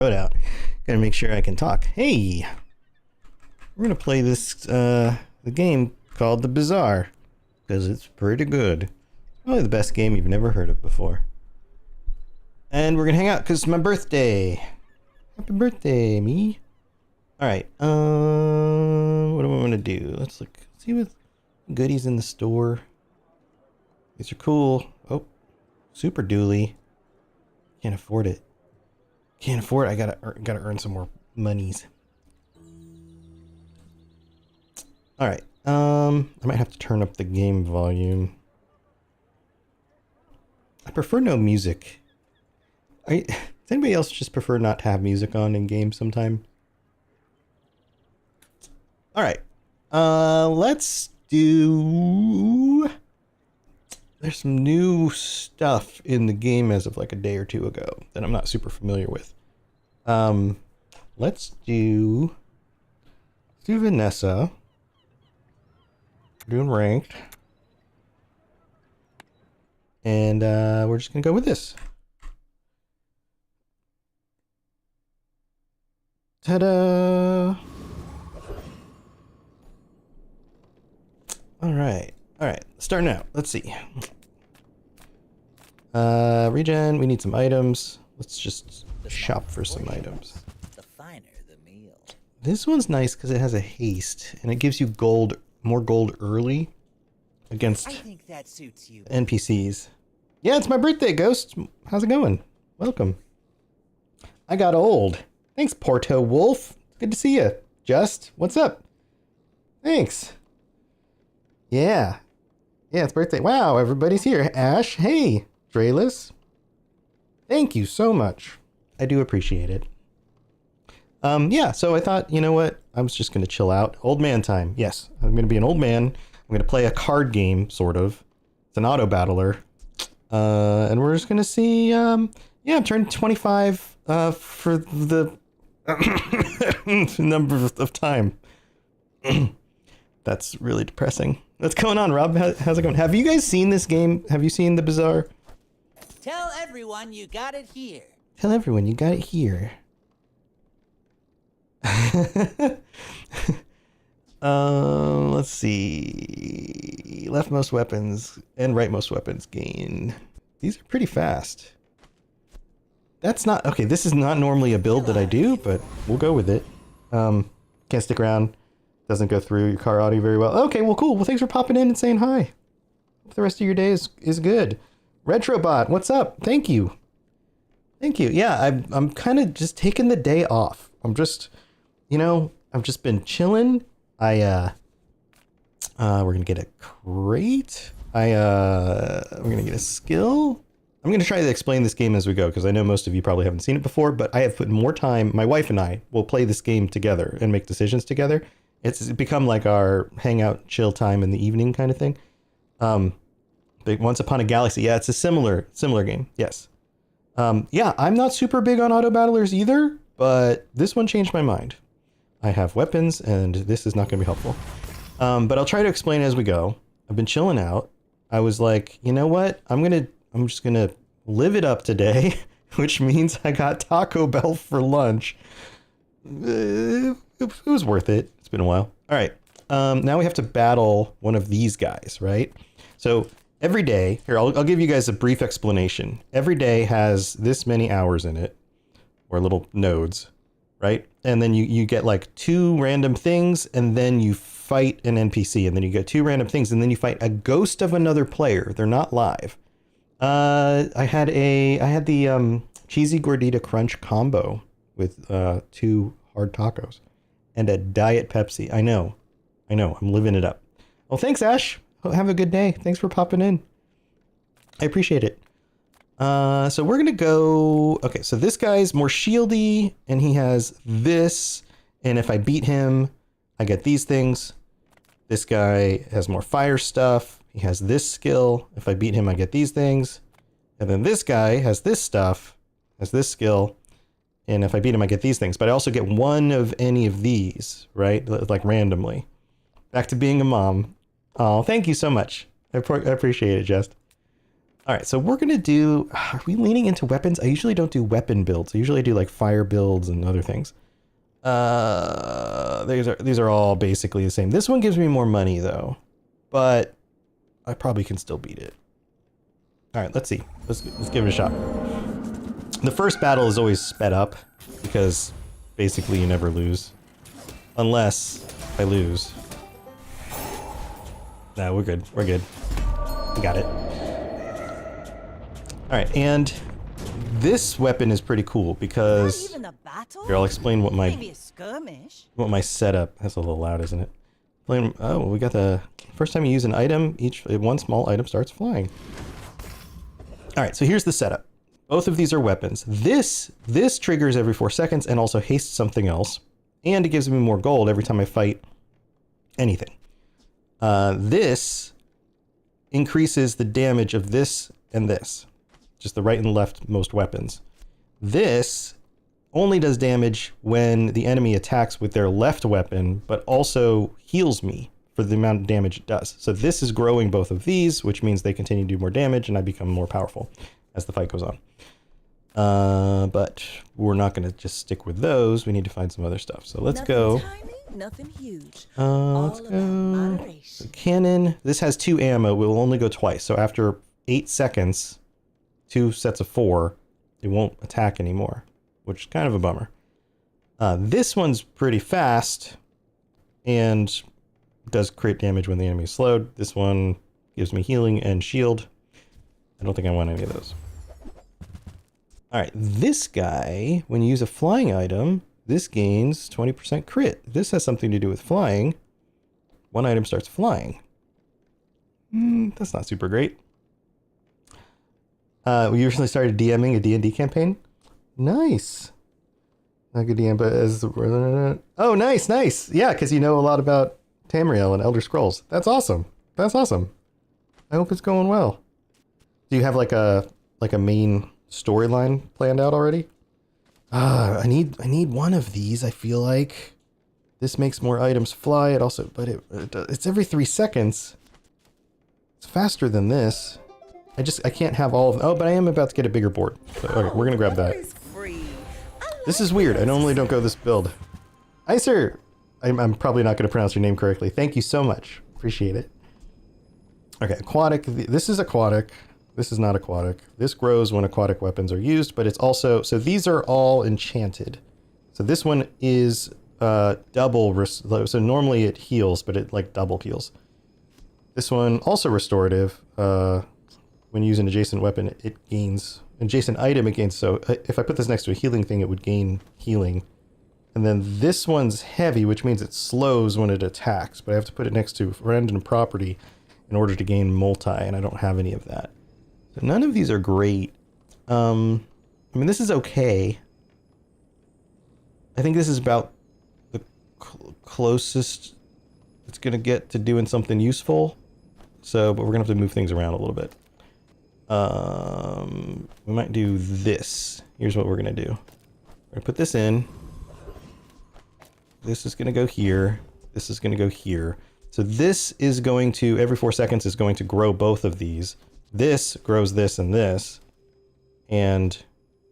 Throat out. Gotta make sure I can talk. Hey, we're gonna play this the game called The Bazaar because it's pretty good. Probably the best game you've never heard of before. And we're gonna hang out because it's my birthday. Happy birthday, me. All right. What do I want to do? Let's look. See what goodies in the store. These are cool. Oh, super dually. Can't afford it. Can't afford it. I gotta earn some more monies. All right. I might have to turn up the game volume. I prefer no music. Does anybody else just prefer not to have music on in games sometime? All right. Let's do... There's some new stuff in the game as of like a day or two ago that I'm not super familiar with. Let's do Vanessa. We're doing ranked. And we're just gonna go with this. Ta-da! All right. Starting out. Let's see. Regen. We need some items. Let's just shop for some items. The finer the meal. This one's nice because it has a haste and it gives you gold, more gold early against I think that suits you. NPCs. Yeah, it's my birthday, Ghost. How's it going? Welcome. I got old. Thanks, Porto Wolf. Good to see you. Just, what's up? Thanks. Yeah, it's birthday. Wow, everybody's here. Ash, hey, Drayless. Thank you so much. I do appreciate it. Yeah, so I thought, you know what? I was just going to chill out. Old man time. Yes, I'm going to be an old man. I'm going to play a card game, sort of. It's an auto battler. And we're just going to see, yeah, I'm turning 25 for the number of time. That's really depressing. What's going on, Rob? How's it going? Have you guys seen this game? Have you seen The Bazaar? Tell everyone you got it here. Tell everyone you got it here. Let's see. Leftmost weapons and rightmost weapons gain. These are pretty fast. That's not... Okay, this is not normally a build that I do, but we'll go with it. Can't stick around. Doesn't go through your car audio very well. Okay, well, cool. Well, thanks for popping in and saying hi. Hope the rest of your day is good. Retrobot, what's up? Thank you. Yeah, I'm kind of just taking the day off. I'm just, I've just been chilling. We're gonna get a crate. We're gonna get a skill. I'm gonna try to explain this game as we go because I know most of you probably haven't seen it before, but I have put more time. My wife and I will play this game together and make decisions together. It's become like our hangout, chill time in the evening kind of thing. Once Upon a Galaxy, yeah, it's a similar game. Yes. Yeah, I'm not super big on auto battlers either, but this one changed my mind. I have weapons, and this is not going to be helpful. But I'll try to explain as we go. I've been chilling out. I was like, you know what? I'm just gonna live it up today, which means I got Taco Bell for lunch. It was worth it. It's been a while. All right. Now we have to battle one of these guys, right? So every day, here, I'll give you guys a brief explanation. Every day has this many hours in it, or little nodes, right? And then you get like 2 random things, and then you fight an NPC, and then you get 2 random things, and then you fight a ghost of another player. They're not live. I had the cheesy gordita crunch combo with 2 hard tacos and a diet Pepsi. I know, I'm living it up. Well, thanks, Ash. Have a good day. Thanks for popping in. I appreciate it. So we're gonna go. Okay, so this guy's more shieldy, and he has this. And if I beat him, I get these things. This guy has more fire stuff. He has this skill. If I beat him, I get these things. And then this guy has this stuff, has this skill. And if I beat him, I get these things. But I also get one of any of these, right? Like randomly. Back to being a mom. Oh, thank you so much. I appreciate it, Just. All right, so we're gonna do. Are we leaning into weapons? I usually don't do weapon builds. I usually do like fire builds and other things. These are all basically the same. This one gives me more money though, but I probably can still beat it. All right, let's see. Let's give it a shot. The first battle is always sped up because basically you never lose, unless I lose. No, we're good. We're good. We got it. All right, and this weapon is pretty cool because Not even a battle? here I'll explain what Maybe a skirmish. my setup. That's a little loud, isn't it? Oh, we got the first time you use an item, one small item starts flying. All right, so here's the setup. Both of these are weapons. This triggers every 4 seconds and also hastes something else, and it gives me more gold every time I fight anything. This increases the damage of this and this. Just the right and left most weapons. This only does damage when the enemy attacks with their left weapon, but also heals me for the amount of damage it does. So this is growing both of these, which means they continue to do more damage and I become more powerful as the fight goes on. But we're not going to just stick with those. We need to find some other stuff. So let's go. Tiny, nothing huge. Let's All about go. moderation. The cannon. This has 2 ammo. It will only go twice. So after 8 seconds, 2 sets of 4, it won't attack anymore, which is kind of a bummer. This one's pretty fast and does create damage when the enemy is slowed. This one gives me healing and shield. I don't think I want any of those. All right, this guy, when you use a flying item, this gains 20% crit. This has something to do with flying. One item starts flying. That's not super great. We recently started DMing a D&D campaign. Nice. Not good DM, but as oh, nice. Yeah, because you know a lot about Tamriel and Elder Scrolls. That's awesome. That's awesome. I hope it's going well. Do you have like a main storyline planned out already? I need one of these. I feel like this makes more items fly. It also, but it's every 3 seconds. It's faster than this. I can't have all of them. Oh, but I am about to get a bigger board. So, okay, we're gonna grab that. This is weird. I normally don't go this build. Icer, I'm probably not gonna pronounce your name correctly. Thank you so much. Appreciate it. Okay, aquatic. This is aquatic. This is not aquatic. This grows when aquatic weapons are used, but it's also, so these are all enchanted. So this one is double, so normally it heals, but it like double heals. This one also restorative. When you use an adjacent weapon, it gains, adjacent item it gains. So if I put this next to a healing thing, it would gain healing. And then this one's heavy, which means it slows when it attacks, but I have to put it next to friend and property in order to gain multi, and I don't have any of that. So none of these are great. I mean, this is okay. I think this is about the closest it's going to get to doing something useful. So, but we're going to have to move things around a little bit. We might do this. Here's what we're going to do. We're going to put this in. This is going to go here. This is going to go here. So this is going to, every 4 seconds, is going to grow both of these. This grows this and this. And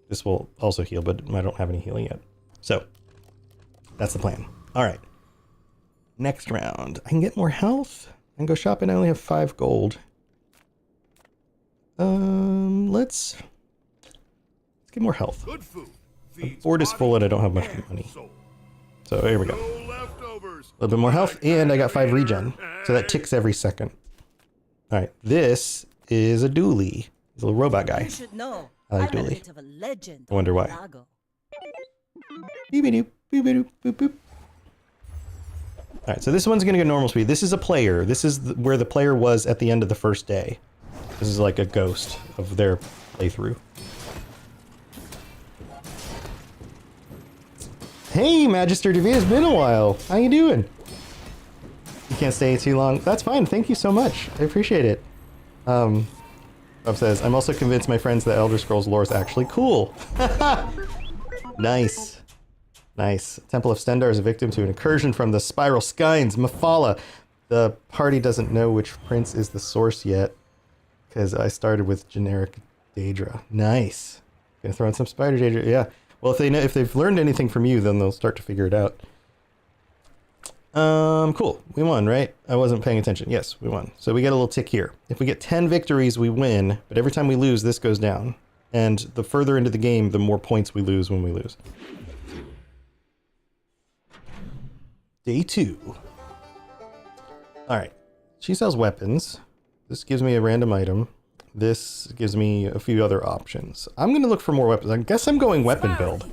this will also heal, but I don't have any healing yet. So that's the plan. All right. Next round. I can get more health. I can go shopping. I only have 5 gold. Let's get more health. Good food. The board is full and I don't have much money. So here we go. A little bit more health, and I got 5 regen. So that ticks every second. All right, this is a dually. He's a little robot guy. You should know. I like I'm a Dooley. bit of a legend. I wonder why. Lago. Beep-a-doop, beep-a-doop, boop, boop. All right, so this one's gonna go normal speed. This is a player. This is where the player was at the end of the first day. This is like a ghost of their playthrough. Hey, Magister Devi, it's been a while. How you doing? You can't stay too long. That's fine. Thank you so much. I appreciate it. Bob says, I'm also convinced my friends that Elder Scrolls lore is actually cool. Nice. Nice. Temple of Stendar is a victim to an incursion from the Spiral Skynes, Mephala. The party doesn't know which prince is the source yet. because I started with generic Daedra. Nice. Gonna throw in some spider Daedra. Yeah. Well, if they've learned anything from you, then they'll start to figure it out. Cool. We won, right? I wasn't paying attention. Yes, we won. So we get a little tick here. If we get 10 victories, we win. But every time we lose, this goes down. And the further into the game, the more points we lose when we lose. Day 2. Alright. She sells weapons. This gives me a random item. This gives me a few other options. I'm going to look for more weapons. I guess I'm going weapon build.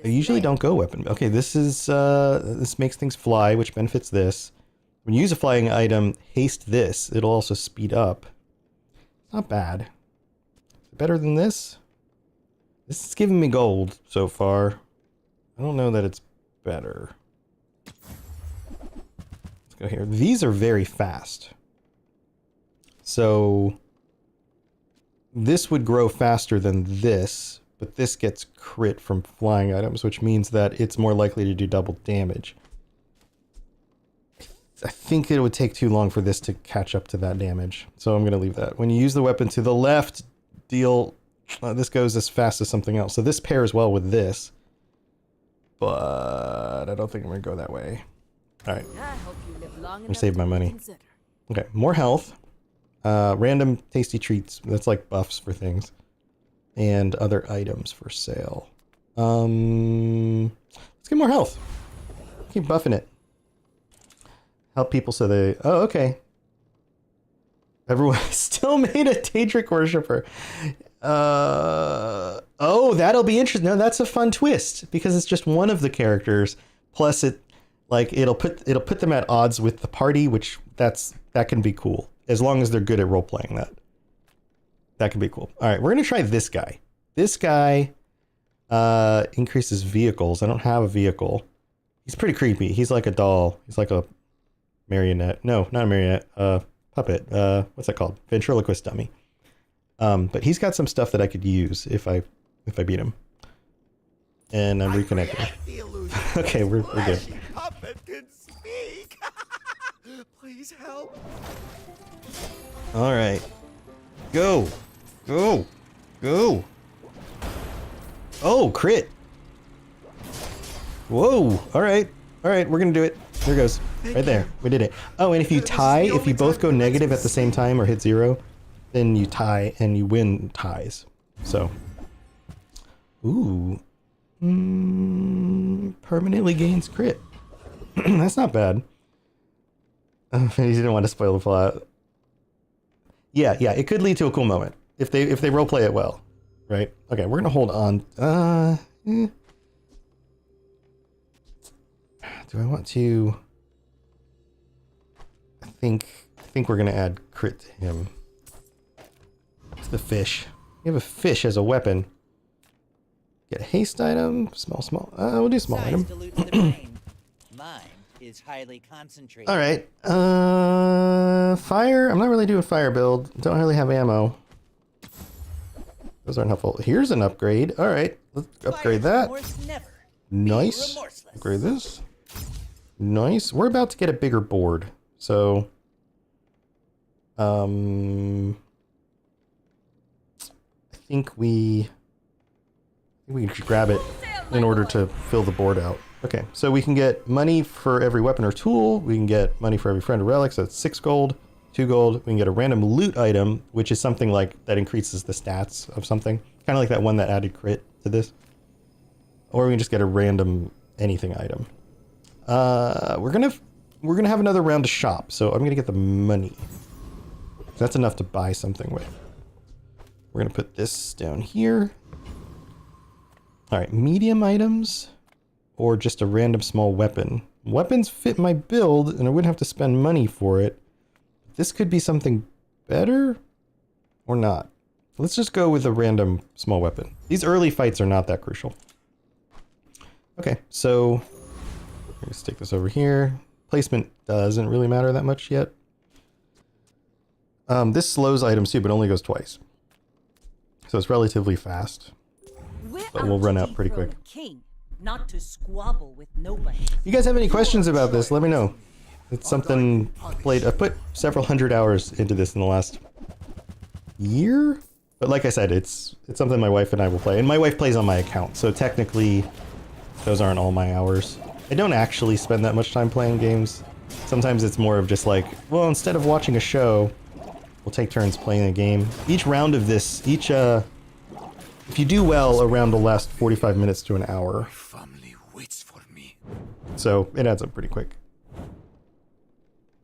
I usually don't go weapon. Okay, this is this makes things fly, which benefits this. When you use a flying item, haste this. It'll also speed up. It's not bad. Is it better than this? This is giving me gold so far. I don't know that it's better. Let's go here. These are very fast. So this would grow faster than this. But this gets crit from flying items, which means that it's more likely to do double damage. I think it would take too long for this to catch up to that damage. So I'm going to leave that. When you use the weapon to the left, deal... this goes as fast as something else. So this pairs well with this. But I don't think I'm going to go that way. Alright. I'm going to save my money. Okay, more health. Random tasty treats. That's like buffs for things. And other items for sale. Let's get more health. Keep buffing it. Help people so they... Oh, okay. Everyone still made a Daedric worshipper. Oh, that'll be interesting. No, that's a fun twist because it's just one of the characters. Plus, it'll put them at odds with the party, which that can be cool as long as they're good at role playing that. That could be cool. All right, we're going to try this guy. This guy increases vehicles. I don't have a vehicle. He's pretty creepy. He's like a doll. He's like a marionette. No, not a marionette. Puppet. What's that called? Ventriloquist dummy. But he's got some stuff that I could use if I beat him. And I'm reconnecting. Okay, we're good. Puppet can speak. Please help. All right. Go. Go. Go. Oh, crit. Whoa. All right. All right. We're going to do it. There it goes. Right there. We did it. Oh, and if you tie, if you both go negative at the same time or hit 0, then you tie and you win ties. So. Ooh. Permanently gains crit. That's not bad. He didn't want to spoil the plot. Yeah, it could lead to a cool moment if they roleplay it well, right? Okay, we're gonna hold on. Do I want to? I think we're gonna add crit to him. It's the fish. You have a fish as a weapon. Get a haste item. Small. We'll do small item. Dilutes the brain. Mine is highly concentrated. All right. Fire. I'm not really doing fire build. Don't really have ammo. Those aren't helpful. Here's an upgrade. All right. Let's upgrade that. Nice. Upgrade this. Nice. We're about to get a bigger board. So, I think we should grab it in order to fill the board out. Okay, so we can get money for every weapon or tool. We can get money for every friend or relic, so that's 6 gold, 2 gold. We can get a random loot item, which is something like that increases the stats of something. Kind of like that one that added crit to this. Or we can just get a random anything item. We're gonna have another round to shop, so I'm gonna get the money. That's enough to buy something with. We're gonna put this down here. All right, medium items. Or just a random small weapon. Weapons fit my build, and I wouldn't have to spend money for it. This could be something better, or not. Let's just go with a random small weapon. These early fights are not that crucial. Okay, so I'm gonna stick this over here. Placement doesn't really matter that much yet. This slows items too, but only goes twice. So it's relatively fast. But we'll run out pretty quick. Not to squabble with nobody. You guys have any questions about this? Let me know. It's something played. I put several hundred hours into this in the last year. But like I said, it's something my wife and I will play. And my wife plays on my account, so technically those aren't all my hours. I don't actually spend that much time playing games. Sometimes it's more of just like, well, instead of watching a show, we'll take turns playing a game. Each round of this, if you do well, a round will last 45 minutes to an hour. Family waits for me. So it adds up pretty quick.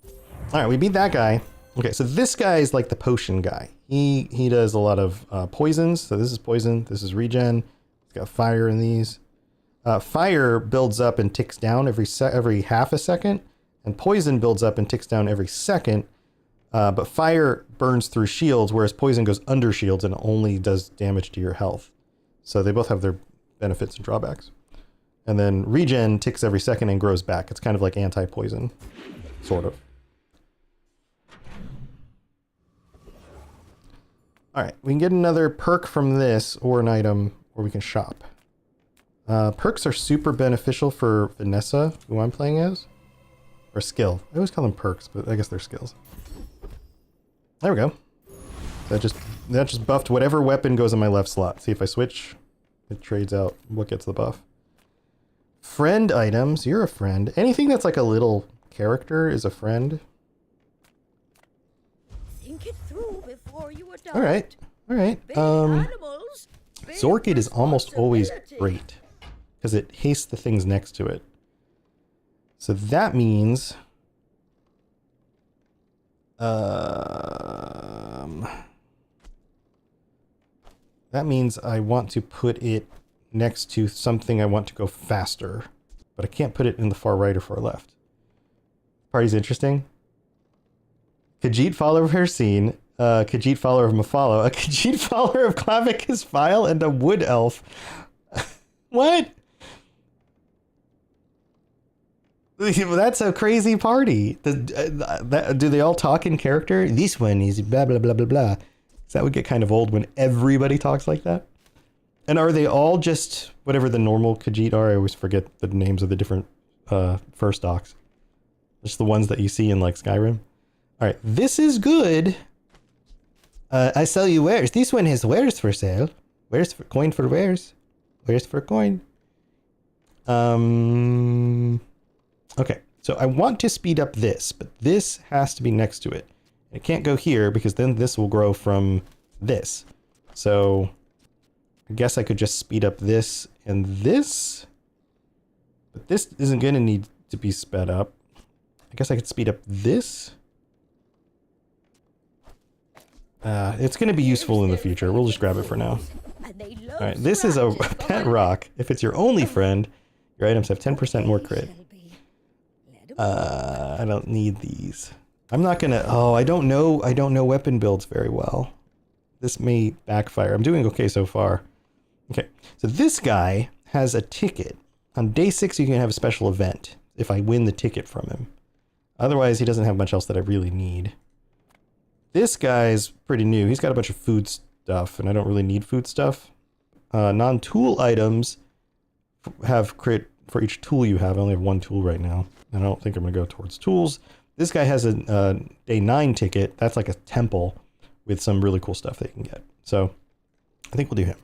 All right, we beat that guy. Okay, so this guy is like the potion guy. He does a lot of poisons. So this is poison. This is regen. He's got fire in these. Fire builds up and ticks down every half a second, and poison builds up and ticks down every second. But fire burns through shields, whereas poison goes under shields and only does damage to your health. So they both have their benefits and drawbacks. And then regen ticks every second and grows back. It's kind of like anti-poison, sort of. All right, we can get another perk from this or an item, or we can shop. Perks are super beneficial for Vanessa, who I'm playing as. Or skill. I always call them perks, but I guess they're skills. There we go. That just buffed whatever weapon goes in my left slot. See if I switch, it trades out what gets the buff. Friend items. You're a friend. Anything that's like a little character is a friend. Think it through before you adopt. All right. All right. Big animals, big Zorkid is almost always responsibility. great because it hastes the things next to it. So that means I want to put it next to something I want to go faster, but I can't put it in the far right or far left. Party's interesting. Khajiit, follower of Hercene, Khajiit, follower of Mephala, a Khajiit, follower of Clavicus Vile, and a wood elf. What? That's a crazy party. Do they all talk in character? This one is blah, blah, blah, blah, blah. So that would get kind of old when everybody talks like that. And are they all just whatever the normal Khajiit are? I always forget the names of the different first docs. Just the ones that you see in like Skyrim. All right, this is good. I sell you wares. This one has wares for sale. Wares for coin for wares. Wares for coin. Okay, so I want to speed up this, but this has to be next to it. It can't go here because then this will grow from this. So I guess I could just speed up this and this, but this isn't going to need to be sped up. I guess I could speed up this. It's going to be useful in the future. We'll just grab it for now. All right, this is a pet rock. If it's your only friend, your items have 10% more crit. I don't need these. I'm not gonna. Oh, I don't know weapon builds very well. This may backfire. I'm doing okay so far. Okay, so this guy has a ticket. On day 6, you can have a special event if I win the ticket from him. Otherwise, he doesn't have much else that I really need. This guy's pretty new. He's got a bunch of food stuff, and I don't really need food stuff. Non-tool items have crit for each tool you have. I only have one tool right now. And I don't think I'm going to go towards tools. This guy has a day 9 ticket. That's like a temple with some really cool stuff that you can get. So I think we'll do him.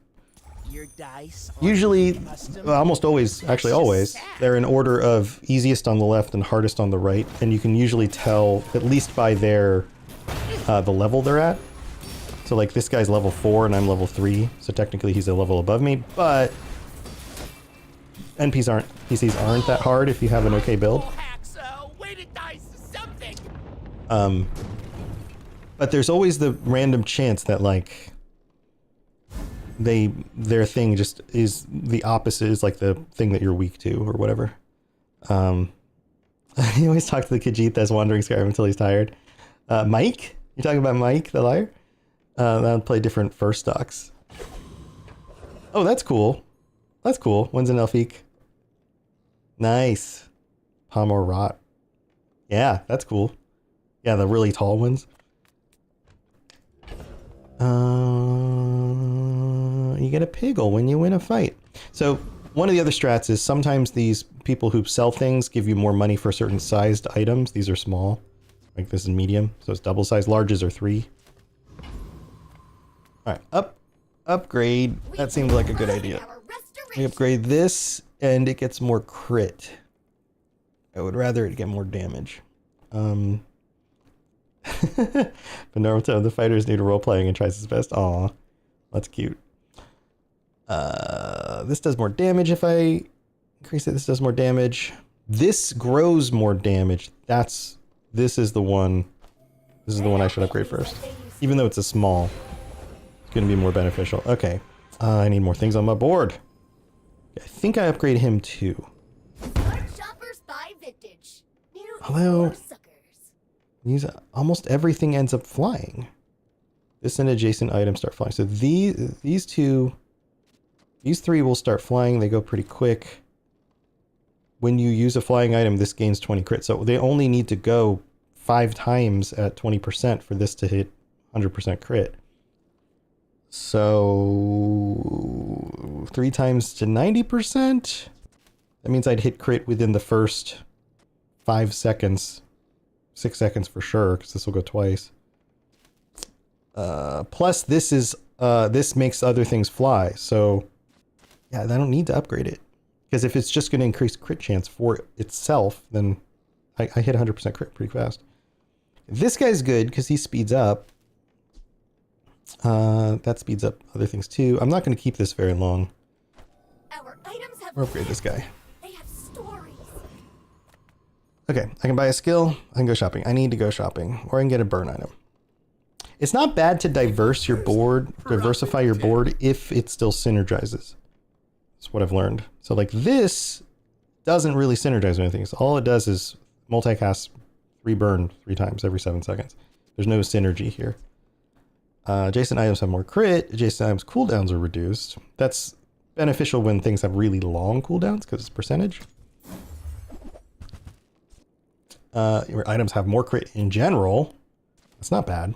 Your dice Usually, almost always, actually always, they're in order of easiest on the left and hardest on the right. And you can usually tell, at least by their the level they're at. So like this guy's level 4 and I'm level 3. So technically he's a level above me. But NPCs aren't that hard if you have an okay build. But there's always the random chance that like their thing just is the opposite, is like the thing that you're weak to or whatever. He always talks to the Khajiit that's wandering Skyrim until he's tired. Mike? You're talking about Mike the liar? That'll play different first docs. Oh, that's cool. That's cool. One's an Elfique. Nice. Pomor Rot. Yeah, that's cool. Yeah, the really tall ones. You get a Piggle when you win a fight. So one of the other strats is sometimes these people who sell things give you more money for certain sized items. These are small. Like this is medium, so it's double size. Larges are 3. All right, upgrade. That seemed like a good idea. We upgrade this, and it gets more crit. I would rather it get more damage. But Naruto, the fighters need role playing and tries his best. Aw, that's cute. This does more damage if I increase it. This does more damage. This grows more damage. This is the one. This is the one I should upgrade first. Even though it's a small, it's going to be more beneficial. Okay. I need more things on my board. I think I upgrade him too. Although, almost everything ends up flying. This and adjacent items start flying. So these three will start flying. They go pretty quick. When you use a flying item, this gains 20 crit. So they only need to go 5 times at 20% for this to hit 100% crit. So 3 times to 90%. That means I'd hit crit within the first 5 seconds. 6 seconds for sure, because this will go twice. Plus this makes other things fly. So yeah, I don't need to upgrade it. Because if it's just going to increase crit chance for itself, then I hit 100% crit pretty fast. This guy's good because he speeds up. That speeds up other things too. I'm not going to keep this very long. Or upgrade this guy. They have stories. Okay, I can buy a skill. I can go shopping. I need to go shopping. Or I can get a burn item. It's not bad to diversify your board if it still synergizes. That's what I've learned. So like this doesn't really synergize with anything. So all it does is multicast 3 burn 3 times every 7 seconds. There's no synergy here. Adjacent items have more crit. Adjacent items cooldowns are reduced. That's beneficial when things have really long cooldowns because it's percentage. Your items have more crit in general. That's not bad.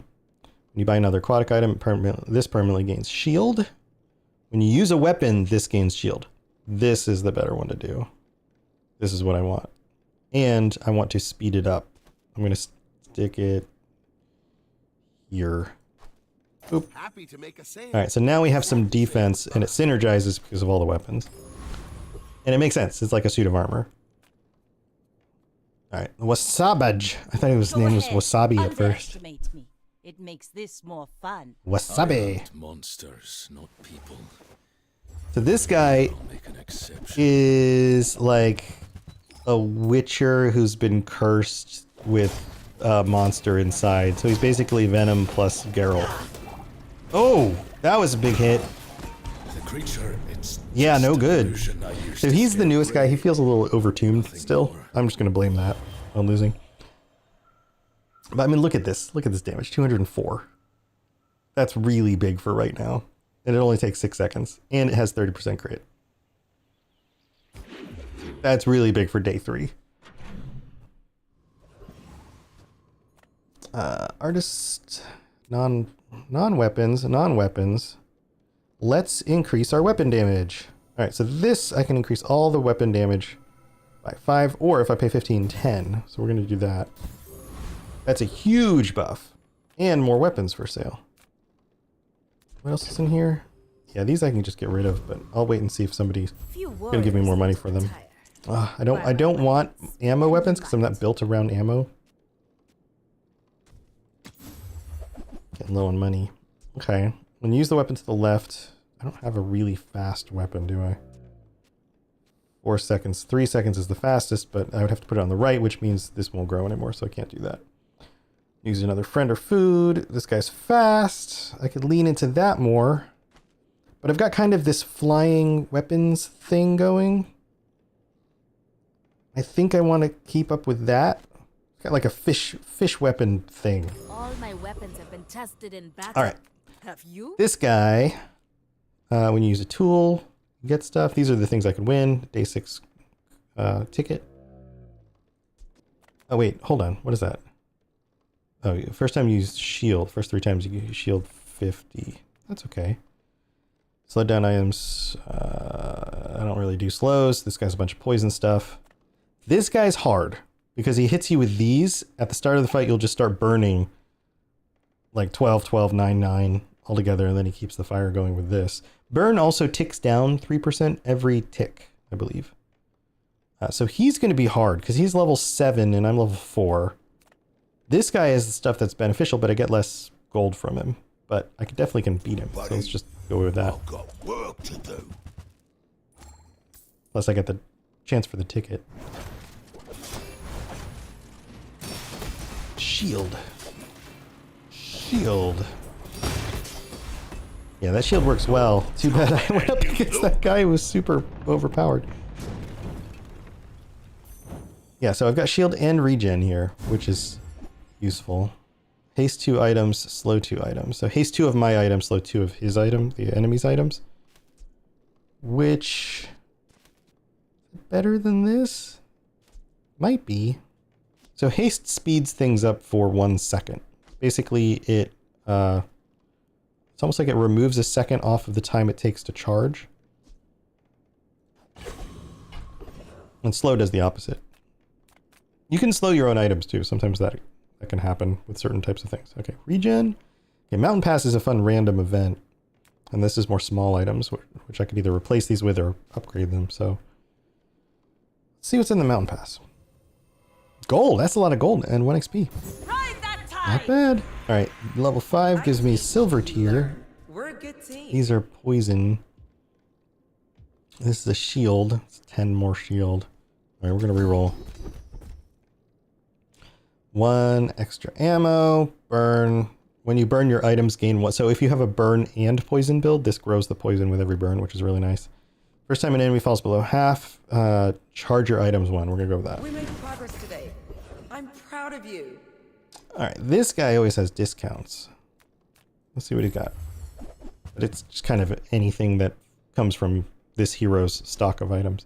When you buy another aquatic item, this permanently gains shield. When you use a weapon, this gains shield. This is the better one to do. This is what I want. And I want to speed it up. I'm going to stick it here. Oop. Happy to make a sale. All right, so now we have some defense, and it synergizes because of all the weapons. And it makes sense. It's like a suit of armor. All right, Wasabaj. I thought his name was Wasabi at first. Underestimate me. It makes this more fun. Wasabi. Monsters, not people. So this guy I'll make an exception. is like a witcher who's been cursed with a monster inside. So he's basically Venom plus Geralt. Oh, that was a big hit. The creature, it's Yeah, just no an good. illusion I used So to he's the scare newest guy. away. He feels a little overtuned Nothing still. more. I'm just going to blame that on losing. But I mean, look at this. Look at this damage. 204. That's really big for right now. And it only takes 6 seconds. And it has 30% crit. That's really big for day 3. Artist, non-weapons. Let's increase our weapon damage. All right, so this, I can increase all the weapon damage by 5, or if I pay 15, 10. So we're going to do that. That's a huge buff. And more weapons for sale. What else is in here? Yeah, these I can just get rid of, but I'll wait and see if somebody's going to give me more money for them. I don't want ammo weapons because I'm not built around ammo. Getting low on money. Okay. When you use the weapon to the left, I don't have a really fast weapon, do I? 4 seconds. 3 seconds is the fastest, but I would have to put it on the right, which means this won't grow anymore, so I can't do that. Use another friend or food. This guy's fast. I could lean into that more. But I've got kind of this flying weapons thing going. I think I want to keep up with that. It's got like a fish weapon thing. All my weapons have been tested in battle. All right. Have you? This guy, when you use a tool, you get stuff. These are the things I could win. Day 6 ticket. Oh, wait. Hold on. What is that? Oh, first time you use shield. First 3 times you use shield 50. That's okay. Slow down items. I don't really do slows. This guy's a bunch of poison stuff. This guy's hard because he hits you with these. At the start of the fight, you'll just start burning like 12, 12, 9, 9 altogether, and then he keeps the fire going with this. Burn also ticks down 3% every tick, I believe. So he's going to be hard because he's level 7 and I'm level 4. This guy is the stuff that's beneficial, but I get less gold from him. But I definitely can beat him, so let's just go with that. I've got work to do. Plus I get the chance for the ticket. Shield. Shield. Yeah, that shield works well. Too bad I went up against that guy who was super overpowered. Yeah, so I've got shield and regen here, which is useful. Haste 2 items, slow 2 items. So haste 2 of my items, slow 2 of his item, the enemy's items. Which... better than this? Might be. So haste speeds things up for 1 second. Basically, it's almost like it removes a second off of the time it takes to charge. And slow does the opposite. You can slow your own items too. Sometimes that can happen with certain types of things. Okay, regen. Okay, Mountain Pass is a fun random event. And this is more small items, which I could either replace these with or upgrade them. So let's see what's in the Mountain Pass. Gold, that's a lot of gold, and 1 XP. Ride that Not bad. Alright, level 5 gives me silver tier. We're a good team. These are poison. This is a shield. It's 10 more shield. Alright, we're gonna reroll. 1 extra ammo. Burn. When you burn, your items gain 1. So if you have a burn and poison build, this grows the poison with every burn, which is really nice. First time an enemy falls below half, charge your items 1. We're gonna go with that. We made progress today. I'm proud of you. Alright, this guy always has discounts. Let's see what he got. But it's just kind of anything that comes from this hero's stock of items.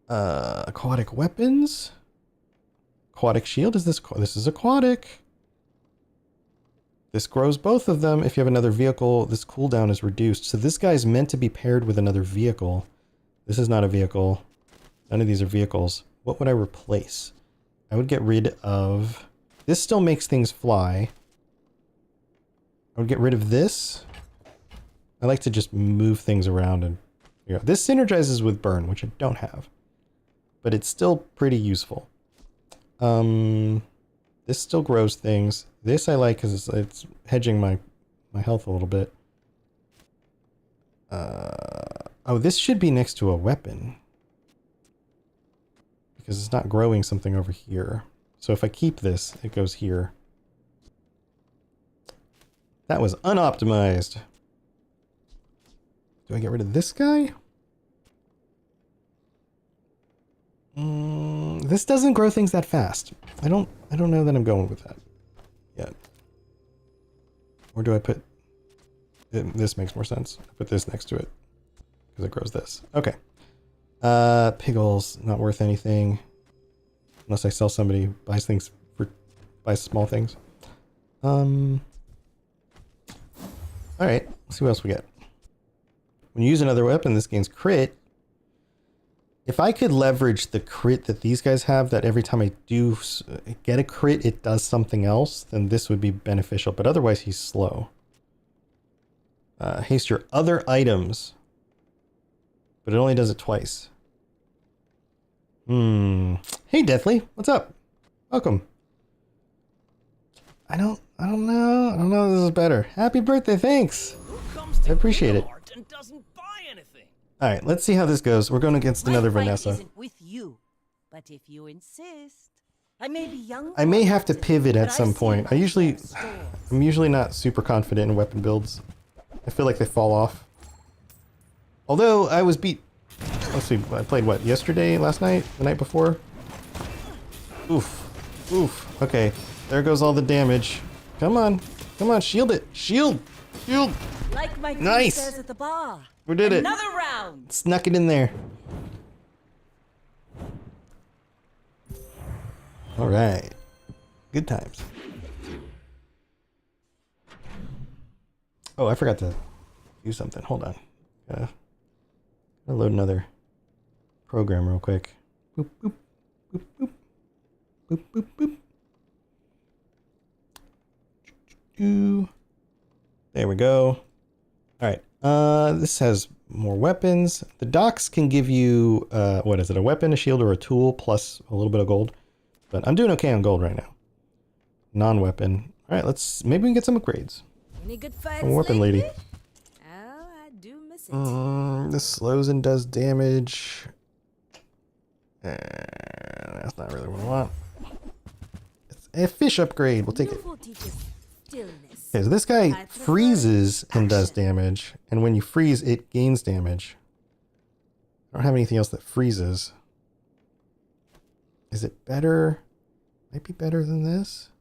Aquatic weapons. Aquatic shield. Is this? This is aquatic. This grows both of them. If you have another vehicle, this cooldown is reduced. So this guy's meant to be paired with another vehicle. This is not a vehicle. None of these are vehicles. What would I replace? I would get rid of... This still makes things fly. I would get rid of this. I like to just move things around and... This synergizes with burn, which I don't have. But it's still pretty useful. This still grows things. This I like because it's hedging my health a little bit. Oh, this should be next to a weapon. Because it's not growing something over here. So if I keep this, it goes here. That was unoptimized. Do I get rid of this guy? This doesn't grow things that fast. I don't know that I'm going with that yet. Or do I put... This makes more sense. I put this next to it. Because it grows this. Okay. Piggles, not worth anything. Unless I sell somebody who buys things for... buys small things. Alright, let's see what else we get. When you use another weapon, this gains crit. If I could leverage the crit that these guys have, that every time I do get a crit, it does something else, then this would be beneficial. But otherwise, he's slow. Haste your other items. But it only does it twice. Hey, Deathly. What's up? Welcome. I don't know. I don't know if this is better. Happy birthday. Thanks. I appreciate it. And doesn't buy anything. All right, let's see how this goes. We're going against another My fight Vanessa. isn't with you, but if you insist, I may be young. I may have to pivot but at I some see point. my I'm usually stores. not super confident in weapon builds. I feel like they fall off. Although I was beat. Let's see. I played what, yesterday, last night, the night before. Oof, oof. Okay, there goes all the damage. Come on, come on, shield it, shield, shield. Like my Nice. says at the bar. We did it. Another round. Snuck it in there. All right. Good times. Oh, I forgot to do something. Hold on. Gotta load another program real quick. Boop, boop, boop, boop. Boop, boop, boop. There we go. All right. This has more weapons. The docks can give you, what is it? A weapon, a shield, or a tool, plus a little bit of gold. But I'm doing okay on gold right now. Non-weapon. All right, maybe we can get some upgrades. Any good fights Weapon lately? lady. Oh, I do miss it. This slows and does damage. That's not really what I want. It's a fish upgrade. We'll take it. Beautiful teaches stillness. Okay, so this guy I prefer freezes and does action. damage, and when you freeze, it gains damage. I don't have anything else that freezes. Is it better? Might be better than this.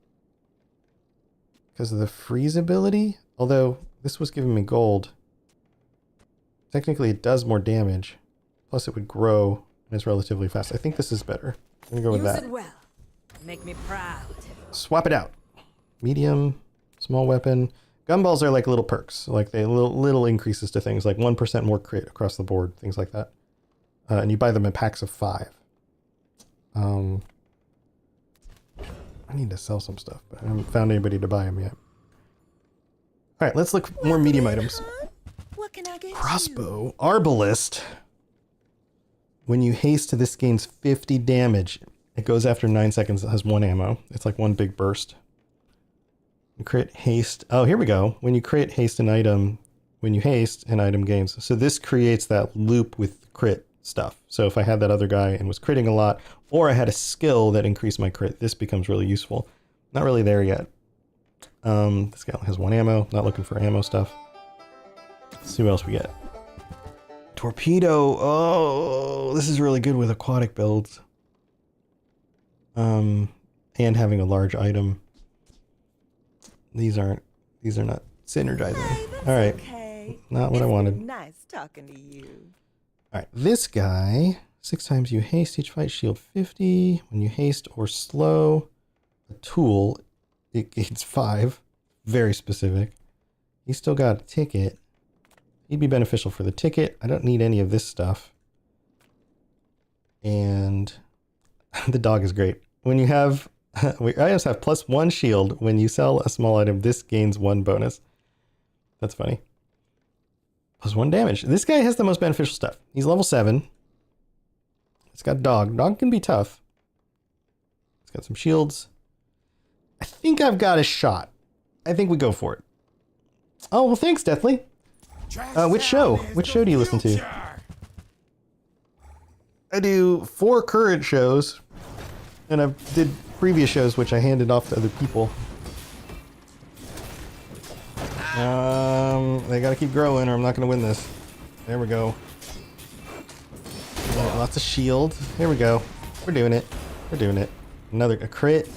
Because of the freeze ability? Although, this was giving me gold. Technically, it does more damage. Plus, it would grow, and it's relatively fast. I think this is better. I'm going to go with Use that. it well. Make me proud. Swap it out. Medium, small weapon. Gumballs are like little perks. Like they little increases to things, like 1% more crit across the board, things like that. And you buy them in packs of 5. I need to sell some stuff, but I haven't found anybody to buy them yet. All right, let's look more medium items. What can I get? Crossbow, Arbalist. When you haste, this gains 50 damage. It goes after 9 seconds. It has 1 ammo. It's like one big burst. You crit haste. Oh, here we go. When you crit haste an item, when you haste, an item gains. So this creates that loop with crit stuff. So if I had that other guy and was critting a lot, or I had a skill that increased my crit, this becomes really useful. Not really there yet. This guy only has 1 ammo. Not looking for ammo stuff. Let's see what else we get. Torpedo. Oh, this is really good with aquatic builds. And having a large item. These are not synergizing. All right. Okay. Not what I wanted. Nice talking to you. All right. This guy, 6 times you haste each fight, shield 50. When you haste or slow a tool, it gains 5. Very specific. He's still got a ticket. He'd be beneficial for the ticket. I don't need any of this stuff. And the dog is great. When you have, items have +1 shield. When you sell a small item, this gains 1 bonus. That's funny. +1 damage. This guy has the most beneficial stuff. He's level 7. It's got dog. Dog can be tough. It's got some shields. I think I've got a shot. I think we go for it. Oh, well, thanks, Deathly. Which show? Which show do you listen to? I do 4 current shows, and I did previous shows, which I handed off to other people. They gotta keep growing, or I'm not gonna win this. There we go. Lots of shield. Here we go. We're doing it. We're doing it. A crit.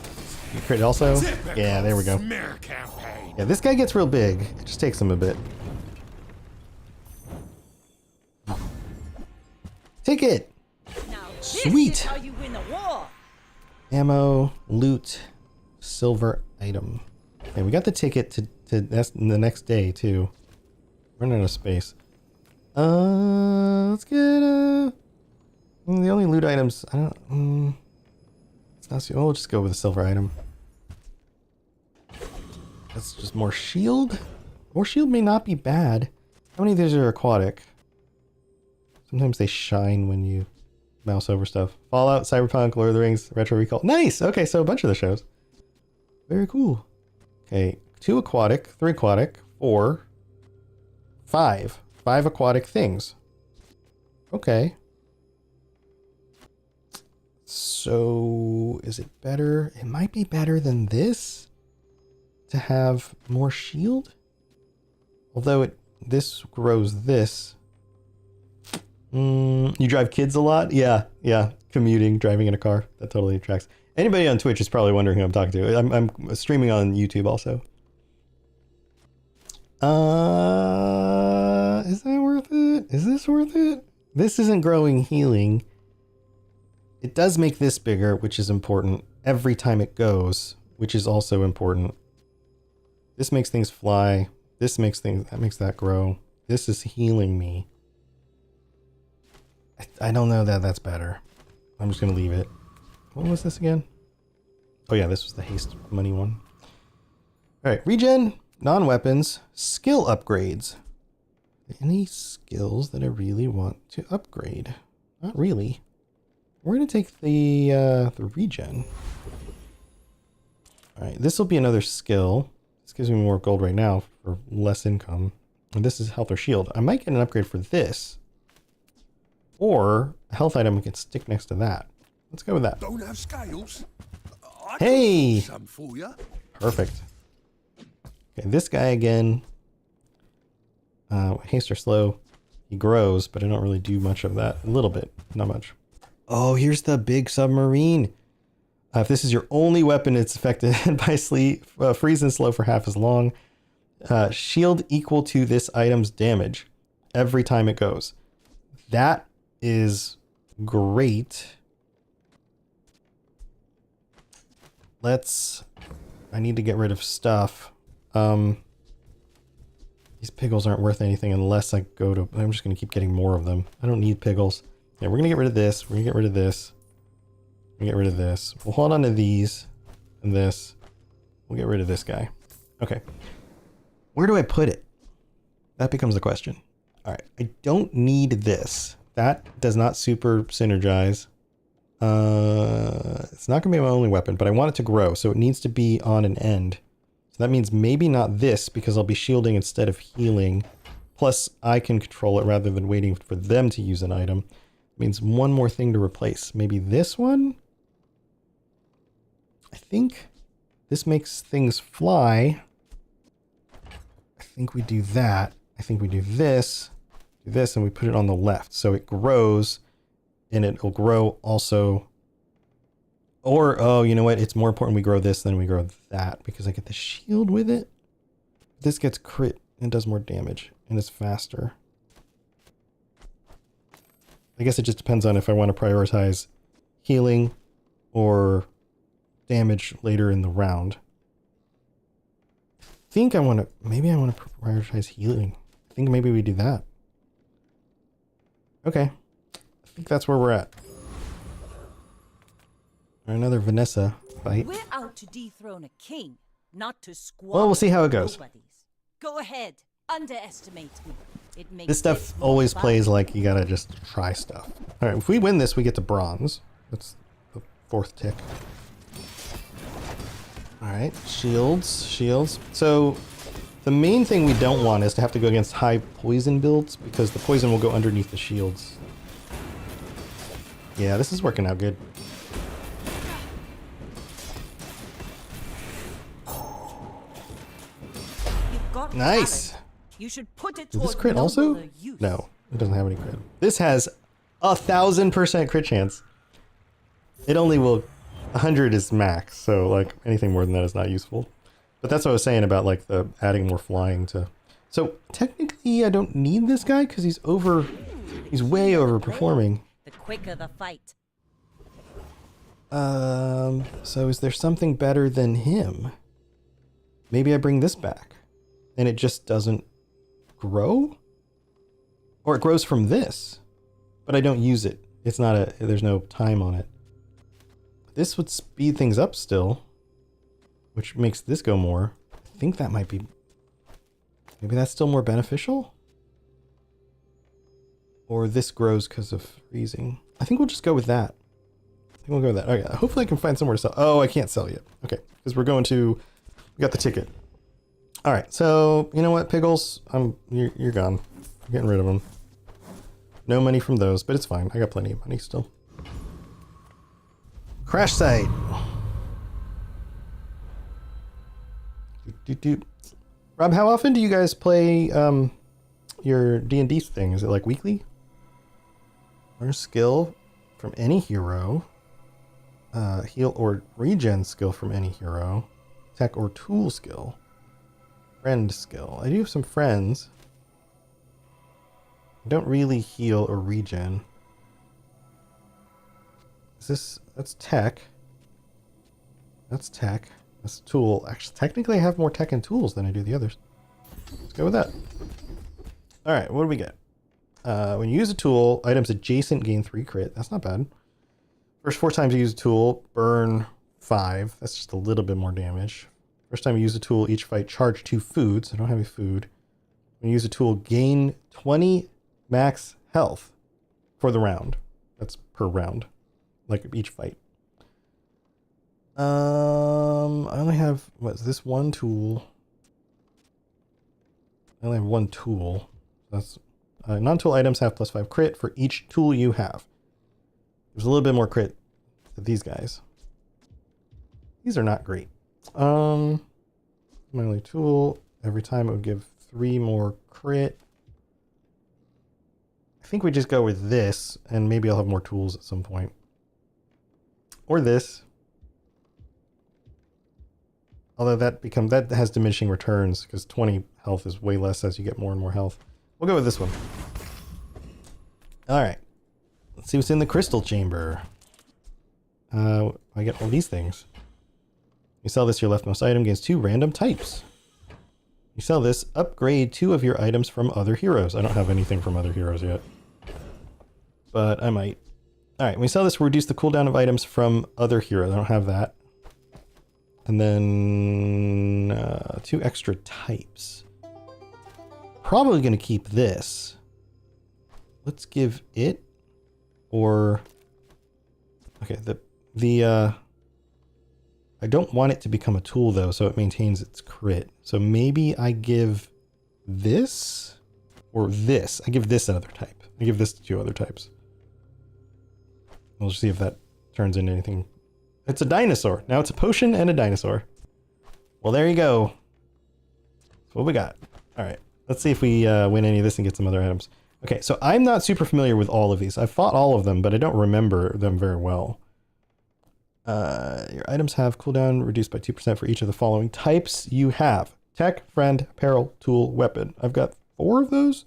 You crit also. Yeah, there we go. Yeah, this guy gets real big. It just takes him a bit. Take it. Now, Sweet. This is how you win a war. Ammo, loot, silver item. Okay, we got the ticket to that's the next day too. Running out of space. Let's get the only loot items. I don't. It's not. Oh, we'll just go with a silver item. That's just more shield. More shield may not be bad. How many of these are aquatic? Sometimes they shine when you mouse over stuff. Fallout, Cyberpunk, Lord of the Rings, Retro Recall. Nice! Okay, so a bunch of the shows. Very cool. Okay, 2 aquatic, 3 aquatic, 4, 5. 5 aquatic things. Okay. So, is it better? It might be better than this to have more shield. Although this grows this. You drive kids a lot? Yeah. Commuting, driving in a car. That totally tracks. Anybody on Twitch is probably wondering who I'm talking to. I'm streaming on YouTube also. Is that worth it? Is this worth it? This isn't growing healing. It does make this bigger, which is important. Every time it goes, which is also important. This makes things fly. This makes that grow. This is healing me. I don't know that that's better. I'm just going to leave it. What was this again? Oh yeah, this was the haste money one. All right, regen. non-weapons, skill upgrades. Any skills that I really want to upgrade? Not really. We're gonna take the regen. All right, this will be another skill. This gives me more gold right now for less income. And this is health or shield. I might get an upgrade for this. Or a health item we can stick next to that. Let's go with that. Don't have scales. Hey! Some for you. Perfect. Okay, this guy again. Haste or slow. He grows, but I don't really do much of that. A little bit, not much. Oh, here's the big submarine. If this is your only weapon, it's affected by freeze and slow for half as long. Shield equal to this item's damage every time it goes. That is great. I need to get rid of stuff. These piggles aren't worth anything unless I go to, I'm just going to keep getting more of them. I don't need piggles. Yeah, we're going to get rid of this. We're going to get rid of this. We'll get rid of this. We'll hold on to these and this. We'll get rid of this guy. Okay. Where do I put it? That becomes the question. All right. I don't need this. That does not super synergize. It's not going to be my only weapon, but I want it to grow. So it needs to be on an end. So that means maybe not this because I'll be shielding instead of healing. Plus I can control it rather than waiting for them to use an item. It means one more thing to replace. Maybe this one? I think this makes things fly. I think we do that. I think we do this, and we put it on the left. So it grows, and it'll grow also. Or, oh, you know what? It's more important we grow this than we grow that, because I get the shield with it. This gets crit and does more damage, and it's faster. I guess it just depends on if I want to prioritize healing or damage later in the round. I think I want to, maybe I want to prioritize healing. I think maybe we do that. Okay. I think that's where we're at. Another Vanessa fight. We're out to dethrone a king, not to squander. Well, we'll see how it goes. nobodies. Go ahead, underestimate me. It makes This stuff more always fun. plays like you gotta just try stuff. Alright, if we win this, we get to bronze. That's the 4th tick. Alright, shields. So, the main thing we don't want is to have to go against high poison builds, because the poison will go underneath the shields. Yeah, this is working out good. You've got Nice! talent. You should put it Does this toward crit also? nobler use. No, it doesn't have any crit. This has 1,000% crit chance. It only will, 100 is max, so like anything more than that is not useful. But that's what I was saying about like the adding more flying to. So technically I don't need this guy because he's way overperforming. The quicker the fight. So is there something better than him? Maybe I bring this back and it just doesn't grow? Or it grows from this, but I don't use it. It's not there's no time on it. This would speed things up still, which makes this go more. I think that might be, maybe that's still more beneficial? Or this grows because of freezing. I think we'll just go with that. I think we'll go with that. Okay, hopefully I can find somewhere to sell. Oh, I can't sell yet. Okay, because we got the ticket. All right, so you know what, Piggles? You're gone. I'm getting rid of them. No money from those, but it's fine. I got plenty of money still. Crash site. Rob, how often do you guys play your D&D thing? Is it like weekly? Learn skill from any hero. Heal or regen skill from any hero. Tech or tool skill. Friend skill. I do have some friends. I don't really heal or regen. That's tech. That's tech. That's tool. Actually, technically I have more tech and tools than I do the others. Let's go with that. Alright, what do we get? When you use a tool, items adjacent gain 3 crit. That's not bad. First 4 times you use a tool, burn 5. That's just a little bit more damage. First time you use a tool, each fight charge 2 food. So I don't have any food. When you use a tool, gain 20 max health for the round. That's per round, like each fight. I only have, what's this one tool? I only have one tool. That's non-tool items have +5 crit for each tool you have. There's a little bit more crit to these guys. These are not great. My only tool, every time it would give 3 more crit. I think we just go with this, and maybe I'll have more tools at some point. Or this. Although that has diminishing returns, because 20 health is way less as you get more and more health. We'll go with this one. Alright. Let's see what's in the crystal chamber. I get all these things. You sell this, your leftmost item gains 2 random types. You sell this, upgrade 2 of your items from other heroes. I don't have anything from other heroes yet. But I might. Alright, when you sell this, reduce the cooldown of items from other heroes. I don't have that. And then 2 extra types. Probably going to keep this. Let's give it, or okay, I don't want it to become a tool though, so it maintains its crit. So maybe I give this or this. I give this another type. I give this to 2 other types. We'll see if that turns into anything. It's a dinosaur. Now it's a potion and a dinosaur. Well, there you go. That's what we got. All right. Let's see if we win any of this and get some other items. Okay, so I'm not super familiar with all of these. I've fought all of them, but I don't remember them very well. Your items have cooldown reduced by 2% for each of the following types you have. Tech, friend, apparel, tool, weapon. I've got 4 of those.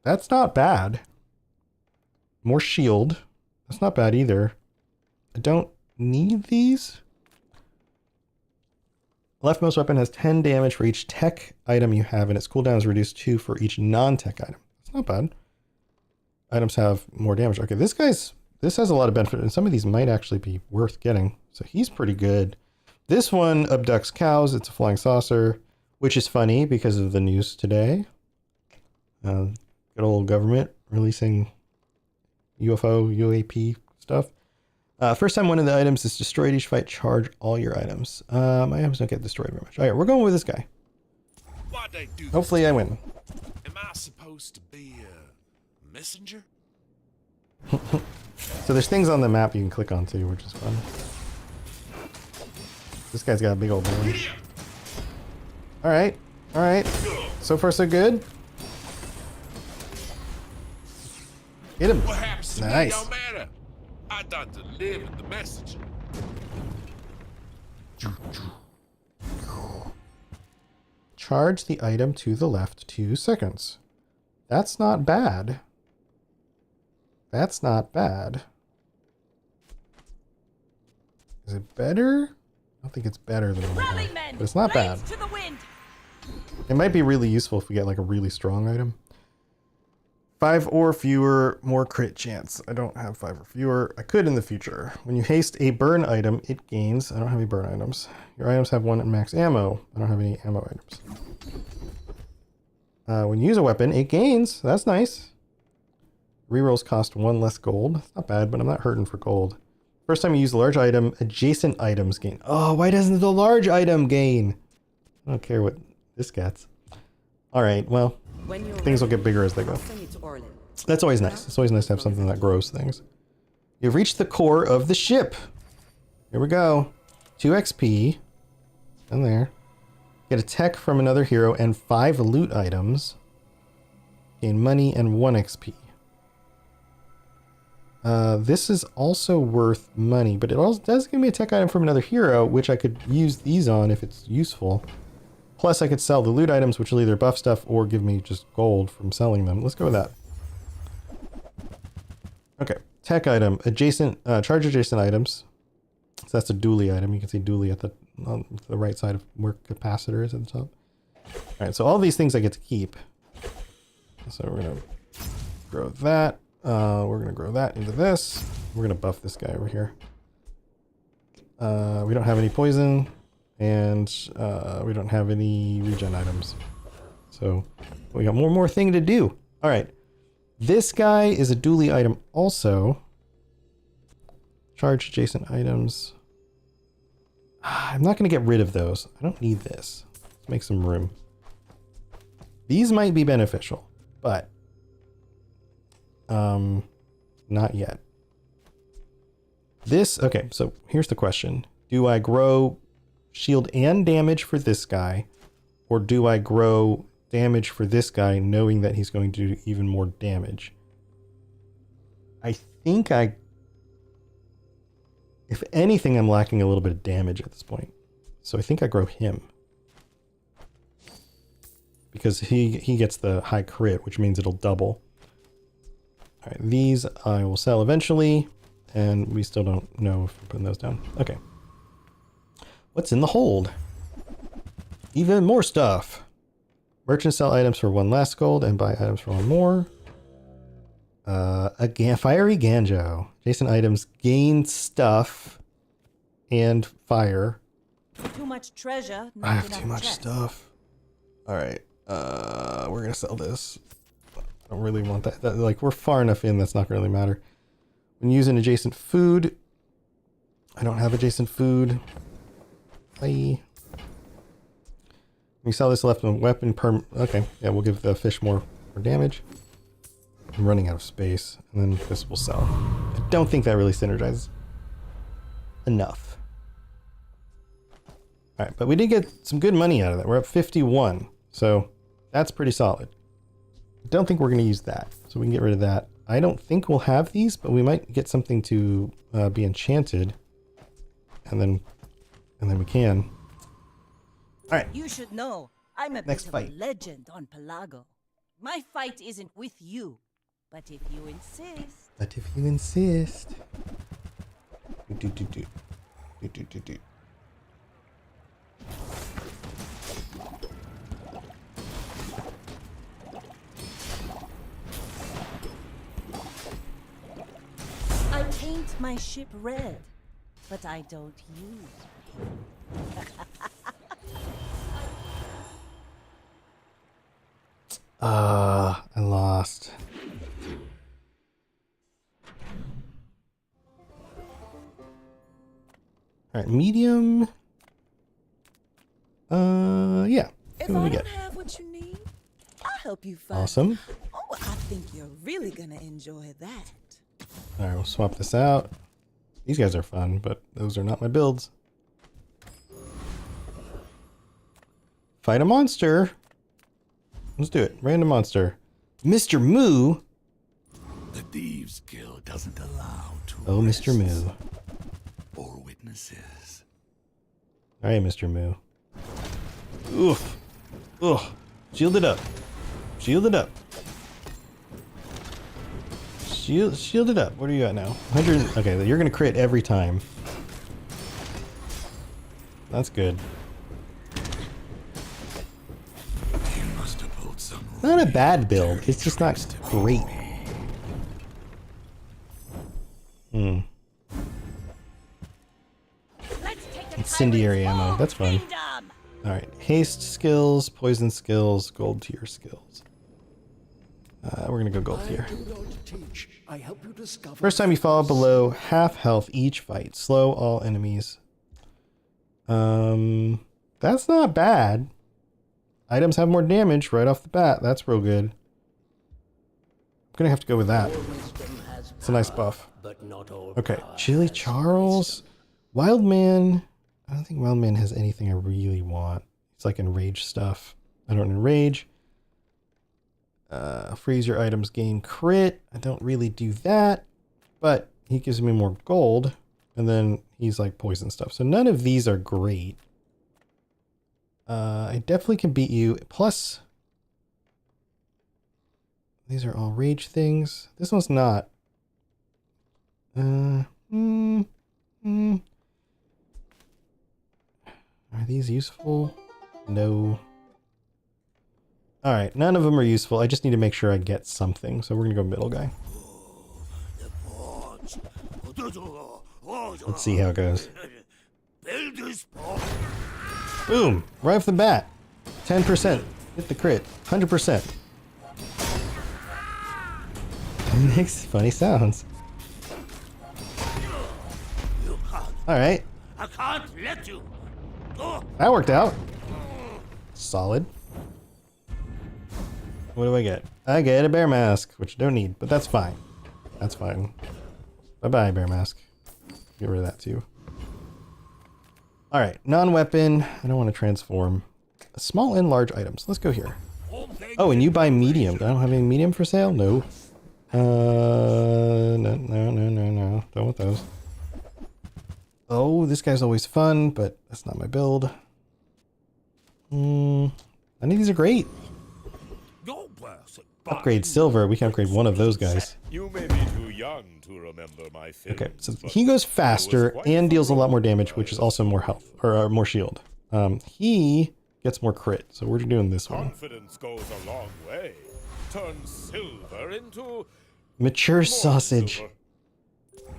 That's not bad. More shield. That's not bad either. I don't need these. Leftmost weapon has 10 damage for each tech item you have, and its cooldown is reduced 2 for each non-tech item. That's not bad. Items have more damage. Okay, this has a lot of benefit, and some of these might actually be worth getting. So he's pretty good. This one abducts cows. It's a flying saucer, which is funny because of the news today. Good old government releasing UFO, UAP stuff. First time one of the items is destroyed, each fight charge all your items. My items don't get destroyed very much. All right, we're going with this guy. Why'd they do this? Hopefully I win. Am I supposed to be a messenger? So there's things on the map you can click on too, which is fun. This guy's got a big old balloon. All right. So far so good. Get him. What happens to Nice. me don't matter. I thought to live with the messenger. Charge the item to the left 2 seconds. That's not bad. That's not bad. Is it better? I don't think it's better than the Rally one, men, but it's not bad. blades to the wind. It might be really useful if we get like a really strong item. 5 or fewer, more crit chance. I don't have 5 or fewer. I could in the future. When you haste a burn item, it gains. I don't have any burn items. Your items have 1 max ammo. I don't have any ammo items. When you use a weapon, it gains. That's nice. Rerolls cost 1 less gold. That's not bad, but I'm not hurting for gold. First time you use a large item, adjacent items gain. Oh, why doesn't the large item gain? I don't care what this gets. All right, well, When you're things will ready, get bigger as they go. I'll send you to Orlin. That's always nice. It's always nice to have something that grows things. You've reached the core of the ship. Here we go. 2 XP. And there. Get a tech from another hero and 5 loot items. Gain money and 1 XP. This is also worth money, but it also does give me a tech item from another hero, which I could use these on if it's useful. Plus, I could sell the loot items, which will either buff stuff or give me just gold from selling them. Let's go with that. Okay, tech item, adjacent, charge adjacent items. So that's a dually item. You can see dually at on the right side of where capacitor is at the top. All right, so all these things I get to keep. So we're gonna grow that. We're gonna grow that into this. We're gonna buff this guy over here. We don't have any poison. and we don't have any regen items. So we got one more thing to do. All right. This guy is a dually item also. Charge adjacent items. I'm not going to get rid of those. I don't need this. Let's make some room. These might be beneficial, but not yet. This, okay, so here's the question. Do I grow shield and damage for this guy, or do I grow damage for this guy knowing that he's going to do even more damage? I think if anything, I'm lacking a little bit of damage at this point. So I think I grow him. Because he gets the high crit, which means it'll double. All right, these I will sell eventually, and we still don't know if we're putting those down. Okay. What's in the hold? Even more stuff. Merchants sell items for 1 less gold and buy items for 1 more. Fiery Ganjo. Adjacent items gain stuff and fire. Too much treasure. Not I have enough too much chest. stuff. All right. We're gonna sell this. I don't really want that. Like, we're far enough in, that's not gonna really matter. When using adjacent food, I don't have adjacent food. Bye. We sell this left weapon per. Okay, yeah, we'll give the fish more damage. I'm running out of space, and then this will sell. I don't think that really synergizes enough. All right, but we did get some good money out of that. We're up 51, so that's pretty solid. I don't think we're going to use that, so we can get rid of that. I don't think we'll have these, but we might get something to be enchanted, and then we can. All right. You should know, I'm a Next bit fight. of a legend on Pelago. My fight isn't with you, but if you insist. But if you insist. Do. I paint my ship red, but I don't use I lost. All right, medium. Yeah. If See what I we don't get. have what you need, I'll help you find. Awesome. Oh, I think you're really gonna enjoy that. All right, we'll swap this out. These guys are fun, but those are not my builds. Fight a monster. Let's do it. Random monster. Mr. Moo. The Thieves Guild doesn't allow Oh, Mr. Moo. or witnesses. All right, Mr. Moo. Oof. Ugh. Shield it up. Shield it up. Shield it up. What are you at now? 100. Okay, you're gonna crit every time. That's good. You must have pulled some. Not a bad build. It's just not great. Let's take a Incendiary ammo. That's fun. kingdom. All right. Haste skills, poison skills, gold tier skills. We're gonna go gold tier. I help you discover. First time you fall below half health each fight. Slow all enemies. That's not bad. Items have more damage right off the bat. That's real good. I'm gonna have to go with that. It's a nice buff. But not all. Okay, Chili Charles. Wildman. I don't think Wildman has anything I really want. It's like enrage stuff. I don't enrage. Freeze your items, gain crit. I don't really do that, but he gives me more gold, and then he's like poison stuff. So none of these are great. I definitely can beat you. Plus, these are all rage things. This one's not. Are these useful? No. Alright, none of them are useful. I just need to make sure I get something. So we're gonna go middle guy. Let's see how it goes. Boom! Right off the bat. 10%. Hit the crit. 100%. It makes funny sounds. Alright. I can't let you. Go. That worked out. Solid. What do I get? I get a bear mask, which I don't need, but that's fine. That's fine. Bye-bye, bear mask. Get rid of that too. Alright, non-weapon. I don't want to transform. Small and large items. Let's go here. Oh, and you buy medium. I don't have any medium for sale? No. No. Don't want those. Oh, this guy's always fun, but that's not my build. Any of these are great. Your person. Upgrade silver. We can upgrade one of those guys. You may be too young to remember my films. Okay, so he goes faster and deals a lot more damage, which is also more health, or more shield. He gets more crit, so we're doing this one. Confidence goes a long way. Turn silver into Mature sausage. silver.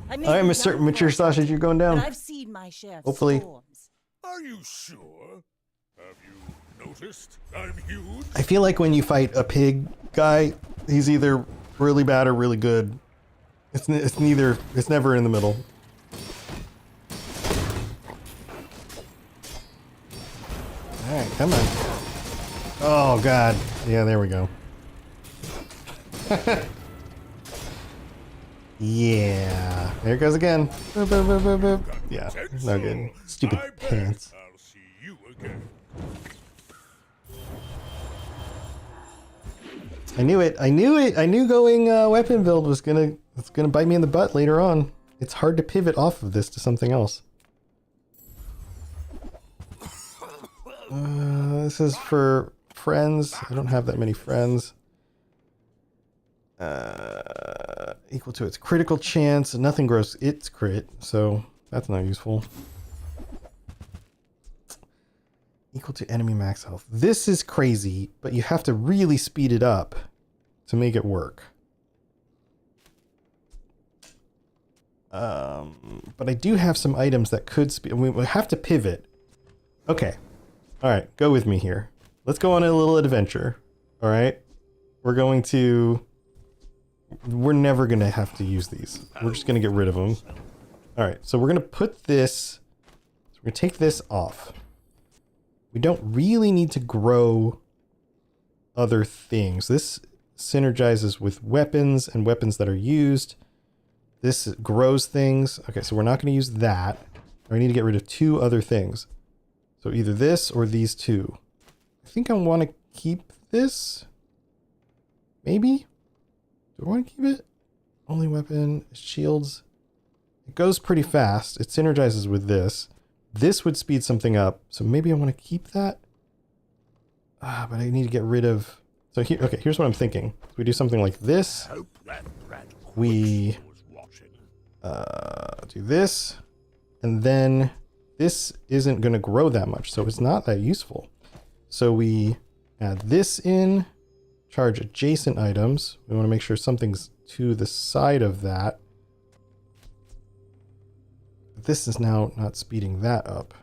I may All right, be Mr. young, Mature Father, Sausage, you're going but down. I've seen my share of Hopefully. storms. Are you sure? Have you noticed? I'm huge. I feel like when you fight a pig guy, he's either really bad or really good. It's neither. It's never in the middle. All right, come on. Oh God. Yeah, there we go. Yeah. There it goes again. Boop, boop, boop, boop, boop. Yeah. No good. Stupid I bet pants. I'll see you again. I knew it. I knew it. I knew going weapon build was gonna bite me in the butt later on. It's hard to pivot off of this to something else. This is for friends. I don't have that many friends. Equal to its critical chance. Nothing grows its crit, so that's not useful. Equal to enemy max health. This is crazy, but you have to really speed it up to make it work. But I do have some items that could speed. We have to pivot. Okay. All right, go with me here. Let's go on a little adventure. All right. We're never going to have to use these. We're just going to get rid of them. All right. So we're going to put this. So we're going to take this off. We don't really need to grow other things. This synergizes with weapons and weapons that are used. This grows things. Okay, so we're not going to use that. I need to get rid of two other things. So either this or these two. I think I want to keep this. Maybe? Do I want to keep it? Only weapon, shields. It goes pretty fast. It synergizes with this. This would speed something up, so maybe I want to keep that. But I need to get rid of... So here, okay, here's what I'm thinking. We do something like this. Hope that Brad We was watching. do this, and then this isn't going to grow that much, so it's not that useful. So we add this in, charge adjacent items. We want to make sure something's to the side of that. This is now not speeding that up.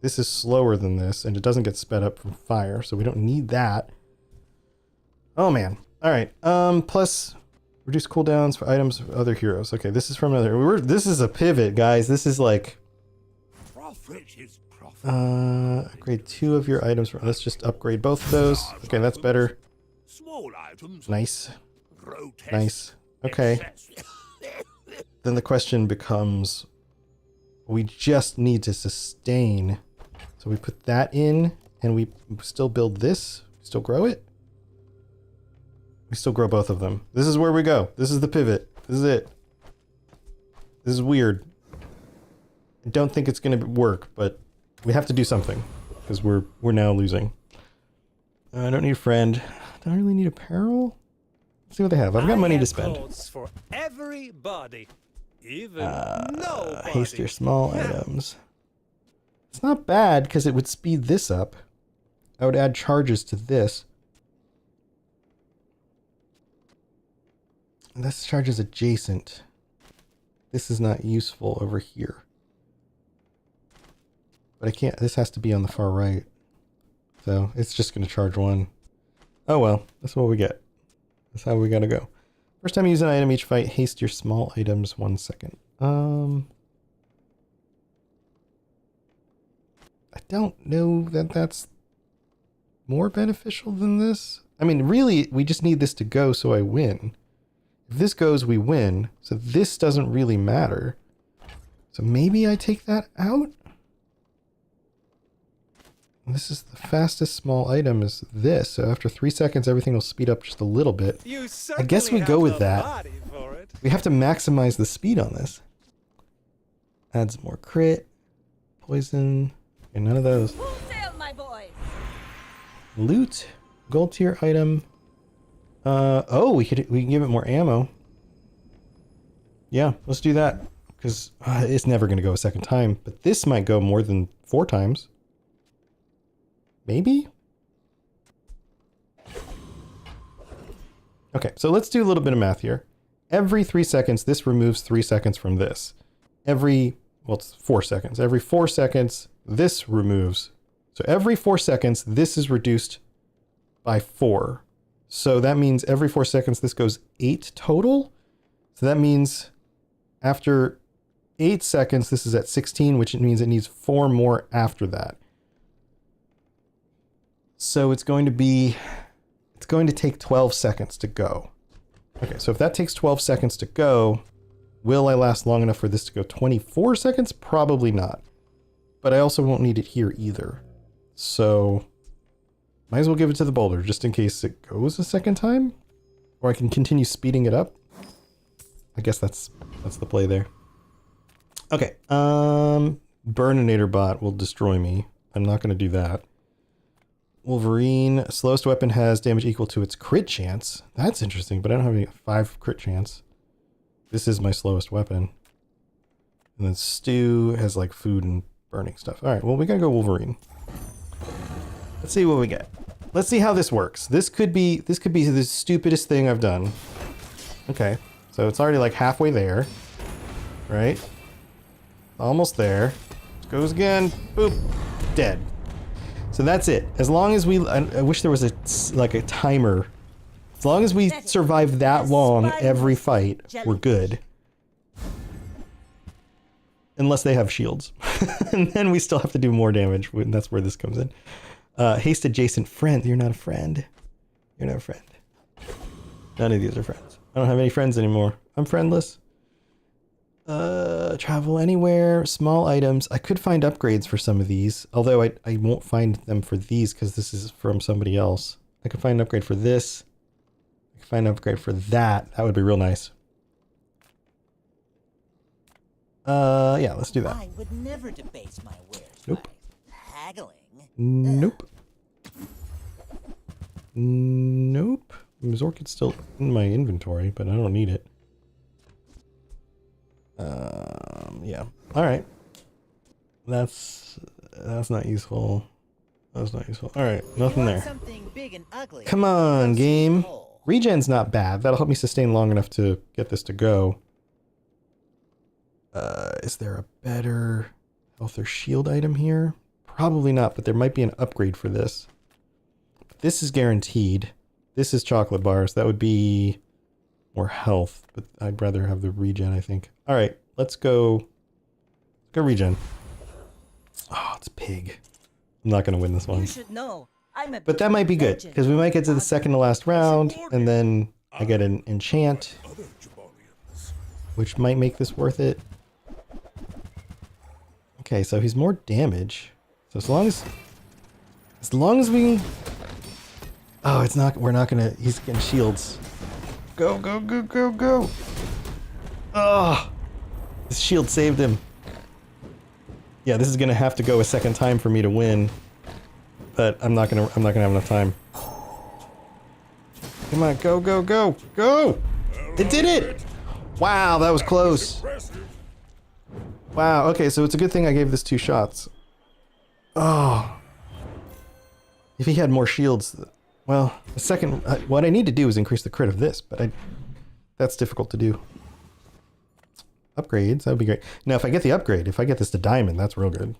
This is slower than this, and it doesn't get sped up from fire, so we don't need that. Oh man. All right. Plus reduce cooldowns for items of other heroes. Okay, this is from another. This is a pivot, guys. This is like Profit is profit. upgrade two of your items. Let's just upgrade both of those. Okay, that's better. Small items. Nice. Grotesque. Nice. Okay. Excess. Then the question becomes, we just need to sustain. So we put that in, and we still build this. Still grow it. We still grow both of them. This is where we go. This is the pivot. This is it. This is weird. I don't think it's going to work, but we have to do something because we're now losing. I don't need a friend. Do I really need apparel? Let's see what they have. I've got money to spend. Clothes for everybody, even nobody. Haste your small items. It's not bad because it would speed this up. I would add charges to this. And this charge is adjacent. This is not useful over here. But I can't, this has to be on the far right. So it's just going to charge 1. Oh well, that's what we get. That's how we gotta go. First time you use an item each fight, haste your small items 1 second. I don't know that that's more beneficial than this. I mean, really, we just need this to go so I win. If this goes, we win. So this doesn't really matter. So maybe I take that out? This is the fastest small item is this. So after 3 seconds, everything will speed up just a little bit. I guess we go with that. We have to maximize the speed on this. Adds more crit, poison, and none of those. Full sail, my boys. Loot, gold tier item. Oh, we can give it more ammo. Yeah, let's do that because it's never going to go a second time. But this might go more than 4 times. Maybe? Okay, so let's do a little bit of math here. Every 3 seconds, this removes 3 seconds from this. Well, it's 4 seconds. Every 4 seconds, this removes. So every 4 seconds, this is reduced by 4. So that means every 4 seconds, this goes 8 total. So that means after 8 seconds, this is at 16, which means it needs 4 more after that. So it's going to take 12 seconds to go. Okay, so if that takes 12 seconds to go, will I last long enough for this to go 24 seconds? Probably not. But I also won't need it here either. So might as well give it to the boulder just in case it goes a second time. Or I can continue speeding it up. I guess that's the play there. Okay, Burninator bot will destroy me. I'm not going to do that. Wolverine, slowest weapon has damage equal to its crit chance. That's interesting, but I don't have any 5 crit chance. This is my slowest weapon. And then Stu has like food and burning stuff. All right, well, we gotta go Wolverine. Let's see what we get. Let's see how this works. This could be the stupidest thing I've done. Okay, so it's already like halfway there, right? Almost there. Goes again. Boop. Dead. So that's it. As long as I wish there was a timer. As long as we survive that long every fight, we're good. Unless they have shields. And then we still have to do more damage. And that's where this comes in. Haste adjacent friend. You're not a friend. You're not a friend. None of these are friends. I don't have any friends anymore. I'm friendless. Travel anywhere, small items. I could find upgrades for some of these, although I won't find them for these because this is from somebody else. I could find an upgrade for this. I could find an upgrade for that. That would be real nice. Yeah, let's do that. I would never debase my wares Nope. by haggling. Nope. Nope. Zorkit's still in my inventory, but I don't need it. Yeah. All right. That's not useful. That's not useful. All right, nothing there. Something big and ugly. Come on, Goes game. whole. Regen's not bad. That'll help me sustain long enough to get this to go. Is there a better health or shield item here? Probably not, but there might be an upgrade for this. This is guaranteed. This is chocolate bars. That would be more health, but I'd rather have the regen, I think. All right, let's go regen. Oh, it's pig. I'm not going to win this one. You should know. I'm a But that might be good, because we might get to the second to last round, and then I get an enchant, Other Jabalians. which might make this worth it. Okay, so he's more damage. So as long as we... Oh, it's not, we're not gonna, he's getting shields. Go, go, go, go, go! Oh! His shield saved him. Yeah, this is gonna have to go a second time for me to win. But I'm not gonna have enough time. Come on, go, go, go, go! It did it! Wow, that was close. Impressive. Wow, okay, so it's a good thing I gave this 2 shots. Oh. If he had more shields, well, the second, what I need to do is increase the crit of this, but that's difficult to do. Upgrades, that would be great. Now, if I get the upgrade, if I get this to diamond, that's real good.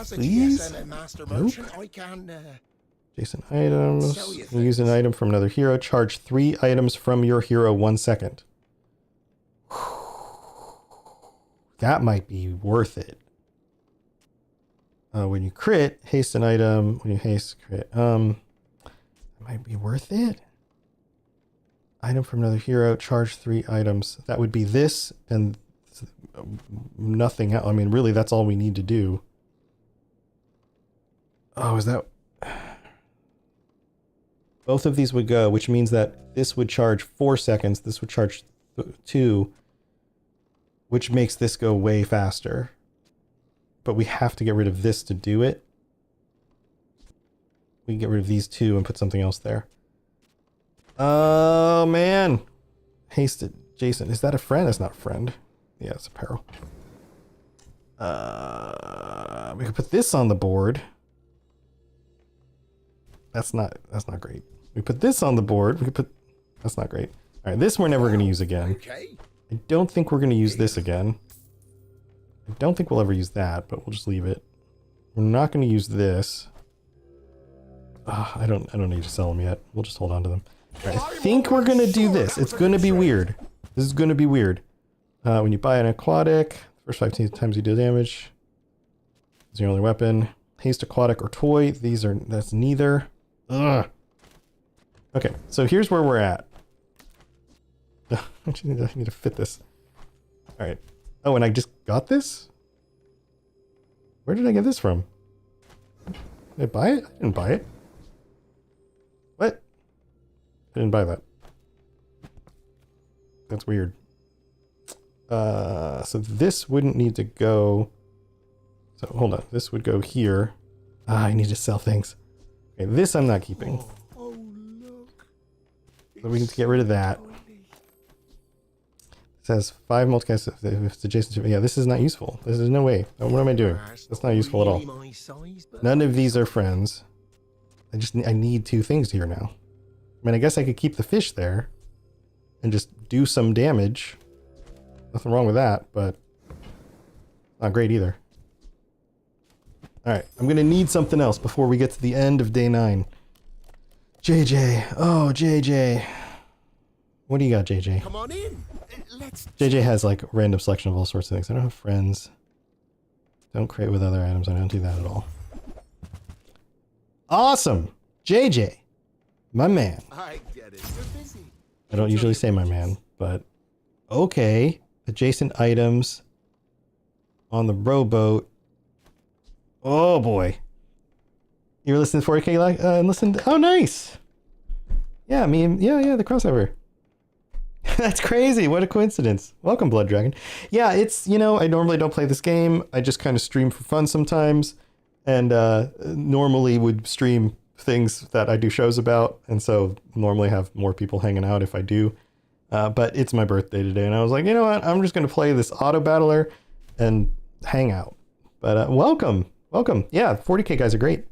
As a Please? GSM master Nope. merchant, I can Adjacent items. Sell you Use an item from another hero. Charge 3 items from your hero 1 second. That might be worth it. When you crit, haste an item. When you haste, crit. That might be worth it. Item from another hero. Charge 3 items. That would be this and nothing else. I mean, really, that's all we need to do. Oh, is that... Both of these would go, which means that this would charge 4 seconds. This would charge 2, which makes this go way faster. But we have to get rid of this to do it. We can get rid of these 2 and put something else there. Oh, man. Hasted. Jason. Is that a friend? That's not a friend. Yeah, it's apparel. We could put this on the board. That's not great. We put this on the board. We could put... That's not great. All right, this we're never going to use again. okay. I don't think we're going to use this again. I don't think we'll ever use that, but we'll just leave it. We're not going to use this. I don't need to sell them yet. We'll just hold on to them. All right, I think we're going to do this. It's going to be weird. This is going to be weird. When you buy an aquatic, first 5 times you deal damage. It's your only weapon. Haste aquatic or toy. That's neither. Ugh. Okay, so here's where we're at. I need to fit this. All right. Oh, and I just got this? Where did I get this from? Did I buy it? I didn't buy it. What? I didn't buy that. That's weird. So this wouldn't need to go. So hold on. This would go here. I need to sell things. Okay, this I'm not keeping. Oh, look. So we can get rid of that. It says 5 multicast if it's adjacent to... Yeah, this is not useful. This is no way. What am I doing? That's not useful at all. My size, but None of these are friends. I need 2 things here now. I mean, I guess I could keep the fish there and just do some damage. Nothing wrong with that, but not great either. All right, I'm gonna need something else before we get to the end of day 9. JJ, oh JJ, what do you got, JJ? come on in. Let's JJ has like a random selection of all sorts of things. I don't have friends. Don't create with other items. I don't do that at all. Awesome, JJ, my man. I get it. You're busy. I don't usually say my man, but okay. Adjacent items on the rowboat. Oh boy. You were listening to 4K and listened. Oh, nice. Yeah, yeah, the crossover. That's crazy. What a coincidence. Welcome, Blood Dragon. Yeah, it's, I normally don't play this game. I just kind of stream for fun sometimes. And normally would stream things that I do shows about. And so normally have more people hanging out if I do. But it's my birthday today. And I was like, you know what? I'm just going to play this auto battler and hang out. But welcome. Welcome. Yeah, 40K guys are great.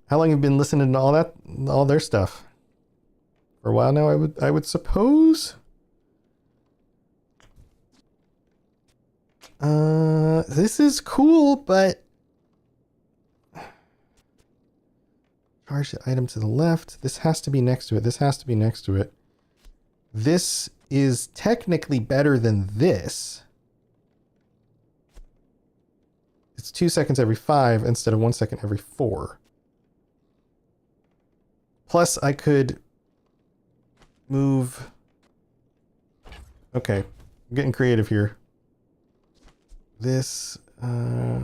How long have you been listening to all their stuff? For a while now, I would suppose. This is cool, but charge the item to the left. This has to be next to it. This has to be next to it. This is technically better than this. It's 2 seconds every 5 instead of 1 second every 4. Plus, I could move. Okay, I'm getting creative here. This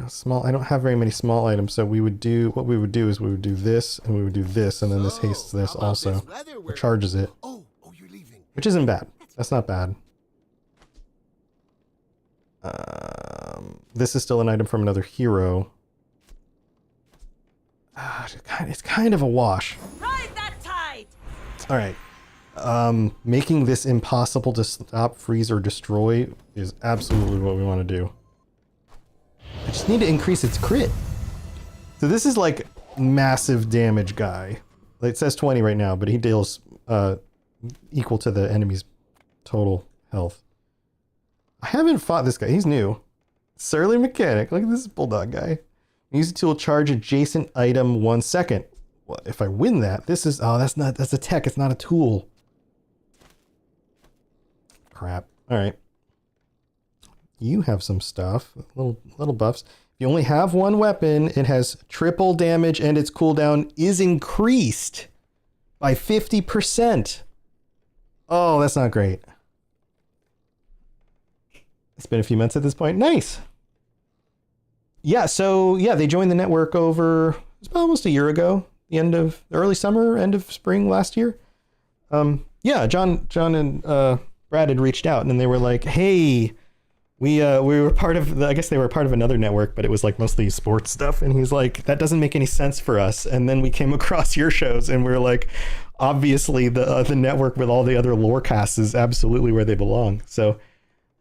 small. I don't have very many small items, so we would do what we would do is we would do this and we would do this, and then this hastes this also, or charges it, You're leaving. which isn't bad. That's not bad. This is still an item from another hero. It's kind of a wash. Ride that tide! All right. Making this impossible to stop, freeze, or destroy is absolutely what we want to do. I just need to increase its crit. So this is like massive damage guy. It says 20 right now, but he deals equal to the enemy's total health. I haven't fought this guy. He's new. Surly mechanic. Look at this bulldog guy. Use the tool, charge adjacent item 1 second. Well, if I win that, this is, oh, that's a tech. It's not a tool. Crap. All right. You have some stuff, little buffs. If you only have one weapon, it has triple damage and its cooldown is increased by 50%. Oh, that's not great. It's been a few months at this point. Nice. Yeah, so yeah, they joined the network over, it was about almost a year ago, the end of early summer, end of spring last year. Yeah, John and Brad had reached out and then they were like, hey, we were part of, I guess they were part of another network, but it was like mostly sports stuff. And he's like, that doesn't make any sense for us. And then we came across your shows and we were like, obviously the network with all the other lore casts is absolutely where they belong. So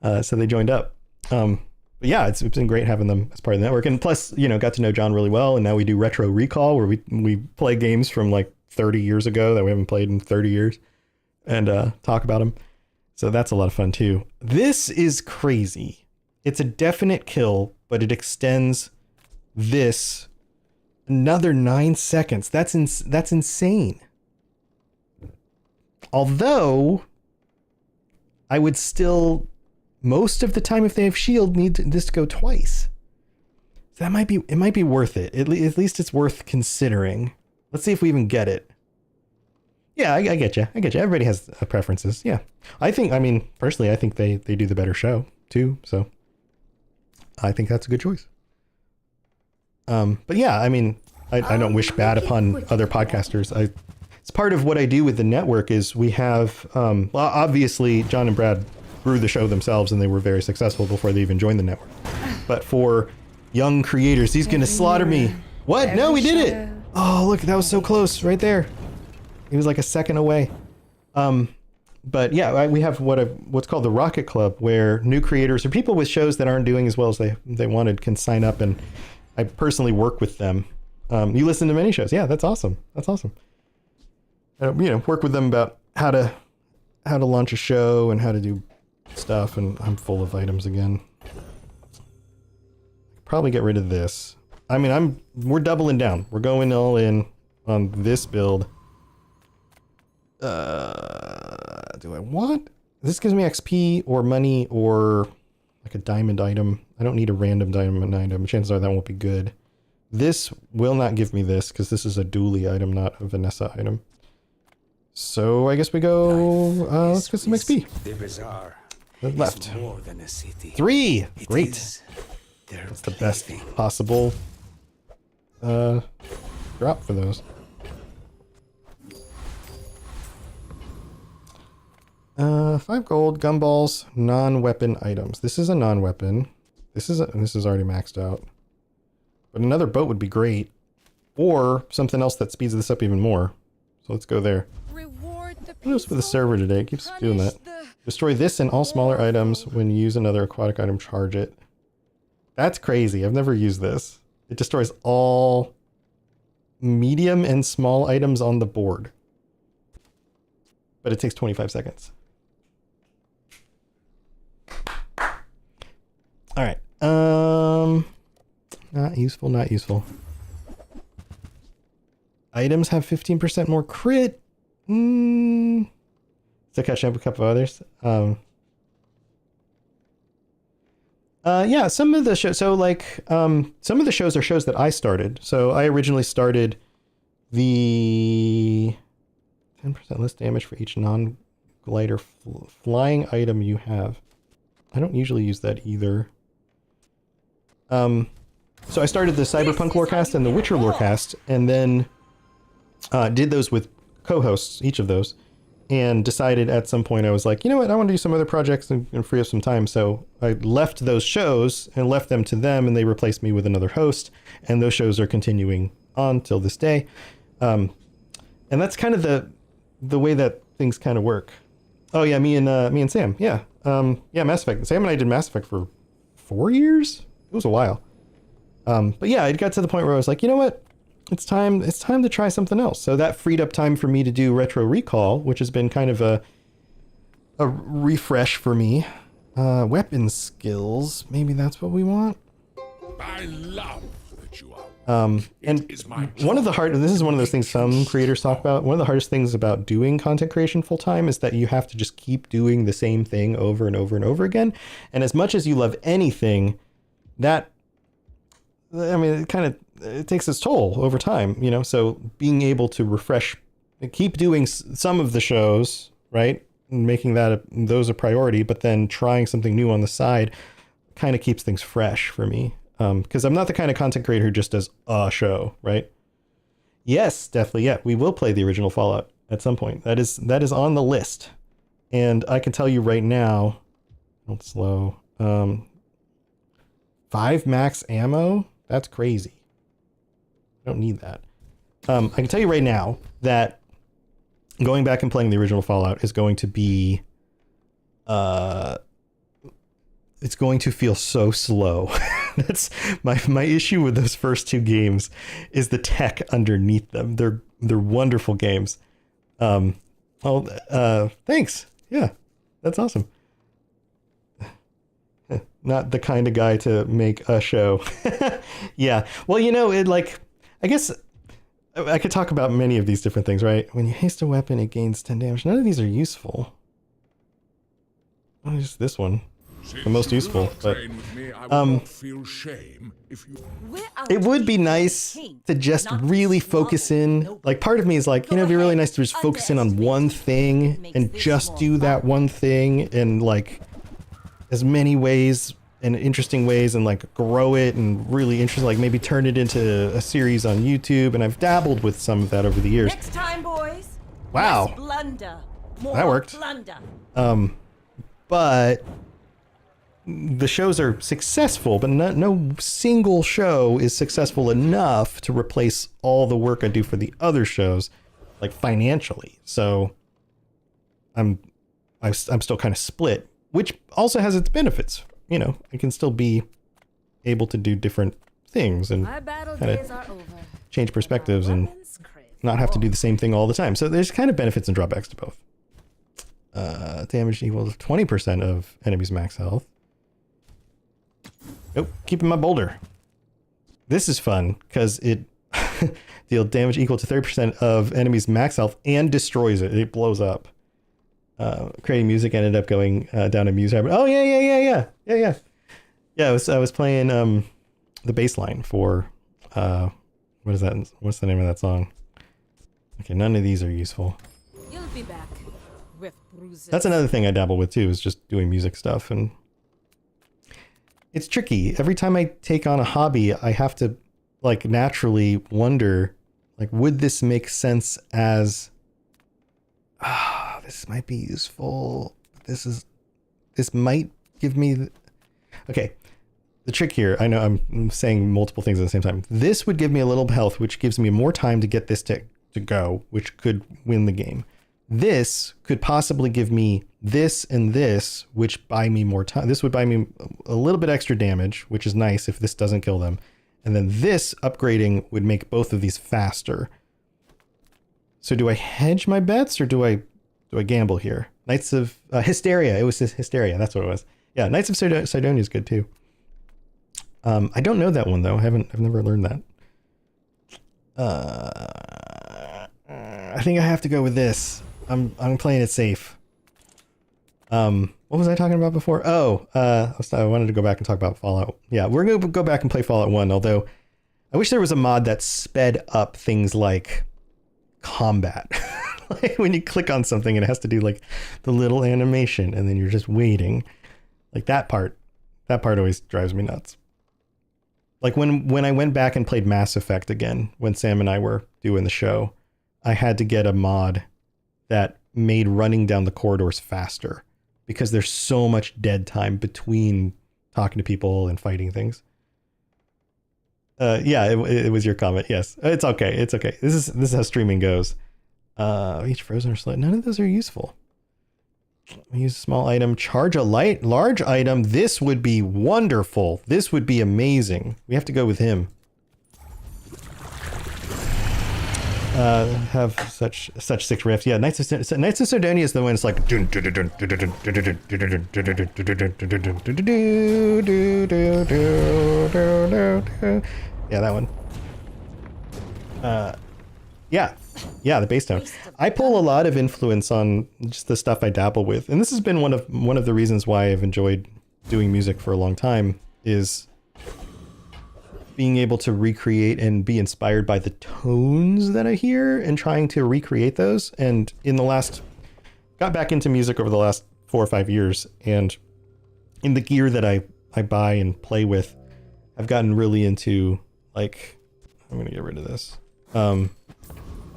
they joined up. But yeah, it's been great having them as part of the network. And plus, you know, got to know John really well. And now we do Retro Recall where we play games from like 30 years ago that we haven't played in 30 years and talk about them. So that's a lot of fun too. This is crazy. It's a definite kill, but it extends this another 9 seconds. That's insane. Although I would still, most of the time, if they have shield, need this to go twice. So it might be worth it. At least it's worth considering. Let's see if we even get it. Yeah, I get you. Everybody has preferences. Yeah. Personally, I think they do the better show too. So I think that's a good choice. But yeah, I don't wish bad upon other podcasters. It's part of what I do with the network is we have, well, obviously John and Brad grew the show themselves and they were very successful before they even joined the network. But for young creators, he's going to slaughter me. What? No, we did it. Oh, look, that was so close right there. He was like a second away. But yeah, we have what's called the Rocket Club, where new creators or people with shows that aren't doing as well as they wanted can sign up, and I personally work with them. You listen to many shows. Yeah, that's awesome. That's awesome. Work with them about how to launch a show and how to do stuff. And I'm full of items again. Probably get rid of this. We're doubling down. We're going all in on this build. Do I want this? Gives me XP or money or like a diamond item. I don't need a random diamond item. Chances are that won't be good. This will not give me this because this is a dually item, not a Vanessa item. So I guess we go, let's get some XP. The bazaar Left. more than a city. 3! Great. That's the best possible drop for those. 5 gold, gumballs, non-weapon items. This is a non-weapon. This is already maxed out. But another boat would be great. Or something else that speeds this up even more. So let's go there. What else with the server today? It keeps doing that. Destroy this and all smaller items. When you use another aquatic item, charge it. That's crazy. I've never used this. It destroys all medium and small items on the board. But it takes 25 seconds. All right. Not useful. Items have 15% more crit. Still catching up with a couple of others. Yeah, some of the shows. So like, some of the shows are shows that I started. So I originally started the 10% less damage for each non-glider flying item you have. I don't usually use that either. So I started the Cyberpunk Lorecast and the Witcher Lorecast, and then did those with co-hosts, each of those, and decided at some point I was like, you know what, I want to do some other projects and free up some time. So I left those shows and left them to them, and they replaced me with another host, and those shows are continuing on till this day. And that's kind of the way that things kind of work. Oh yeah, me and Sam. Yeah. Yeah, Mass Effect. Sam and I did Mass Effect for 4 years. It was a while. But yeah, it got to the point where I was like, you know what? It's time to try something else. So that freed up time for me to do Retro Recall, which has been kind of a refresh for me. Weapon skills. Maybe that's what we want. I love that you are. And is my one of the hard, this is one of those things some creators talk about. One of the hardest things about doing content creation full time is that you have to just keep doing the same thing over and over and over again. And as much as you love anything, that, I mean, it takes its toll over time, you know? So being able to refresh, keep doing some of the shows, right? Making those a priority, but then trying something new on the side kind of keeps things fresh for me. Because I'm not the kind of content creator who just does a show, right? Yes, definitely. Yeah, we will play the original Fallout at some point. That is on the list. And I can tell you right now, don't slow. 5 max ammo? That's crazy. I don't need that. I can tell you right now that going back and playing the original Fallout is going to be it's going to feel so slow. That's my issue with those first 2 games is the tech underneath them. They're wonderful games. Thanks. Yeah, that's awesome. Not the kind of guy to make a show. Yeah. Well, you know, I guess I could talk about many of these different things, right? When you haste a weapon, it gains 10 damage. None of these are useful. Oh, just this one. The most useful, but it would be nice to just really focus in. Like, part of me is like, you know, it'd be really nice to just focus in on one thing and just do that one thing in like as many ways and interesting ways and like grow it and really interesting, like maybe turn it into a series on YouTube. And I've dabbled with some of that over the years. Next time, boys. Wow. Less blunder. More That worked. Blunder. But the shows are successful, but no single show is successful enough to replace all the work I do for the other shows, like financially. So I'm still kind of split, which also has its benefits. You know, I can still be able to do different things and My battle kind days are of over. change perspectives and Weapons crave. not have to do the same thing all the time. So there's kind of benefits and drawbacks to both. Damage equals 20% of enemies' max health. Nope, keeping my boulder. This is fun because it deal damage equal to 30% of enemies' max health and destroys it. It blows up. Creating music ended up going down a music rabbit. Oh yeah. Yeah, I was playing the bass line for what is that? What's the name of that song? Okay, none of these are useful. You'll be back with bruises. That's another thing I dabble with too, is just doing music stuff, and it's tricky. Every time I take on a hobby, I have to like naturally wonder, like, would this make sense as this might be useful. This might give me okay. The trick here, I know I'm saying multiple things at the same time. This would give me a little health, which gives me more time to get this to go, which could win the game. This could possibly give me this and this, which buy me more time. This would buy me a little bit extra damage, which is nice if this doesn't kill them. And then this upgrading would make both of these faster. So do I hedge my bets or do I gamble here? Knights of Hysteria. It was Hysteria. That's what it was. Yeah, Knights of Sidonia is good too. I don't know that one though. I've never learned that. I think I have to go with this. I'm playing it safe. What was I talking about before? Oh, I wanted to go back and talk about Fallout. Yeah, we're going to go back and play Fallout 1, although I wish there was a mod that sped up things like combat. Like when you click on something and it has to do like the little animation and then you're just waiting. Like that part always drives me nuts. Like when I went back and played Mass Effect again, when Sam and I were doing the show, I had to get a mod that made running down the corridors faster because there's so much dead time between talking to people and fighting things. Yeah, it was your comment. Yes, it's okay. It's okay. This is how streaming goes. Each frozen or slow. None of those are useful. Use a small item, charge a large item. This would be wonderful. This would be amazing. We have to go with him. have such sick riffs. Yeah, Knights of Sardonia is the one that's like. Yeah, that one. Yeah, the bass tone. I pull a lot of influence on just the stuff I dabble with, and this has been one of the reasons why I've enjoyed doing music for a long time, is being able to recreate and be inspired by the tones that I hear and trying to recreate those. And got back into music over the last 4 or 5 years, and in the gear that I buy and play with, I've gotten really into, like, I'm gonna get rid of this.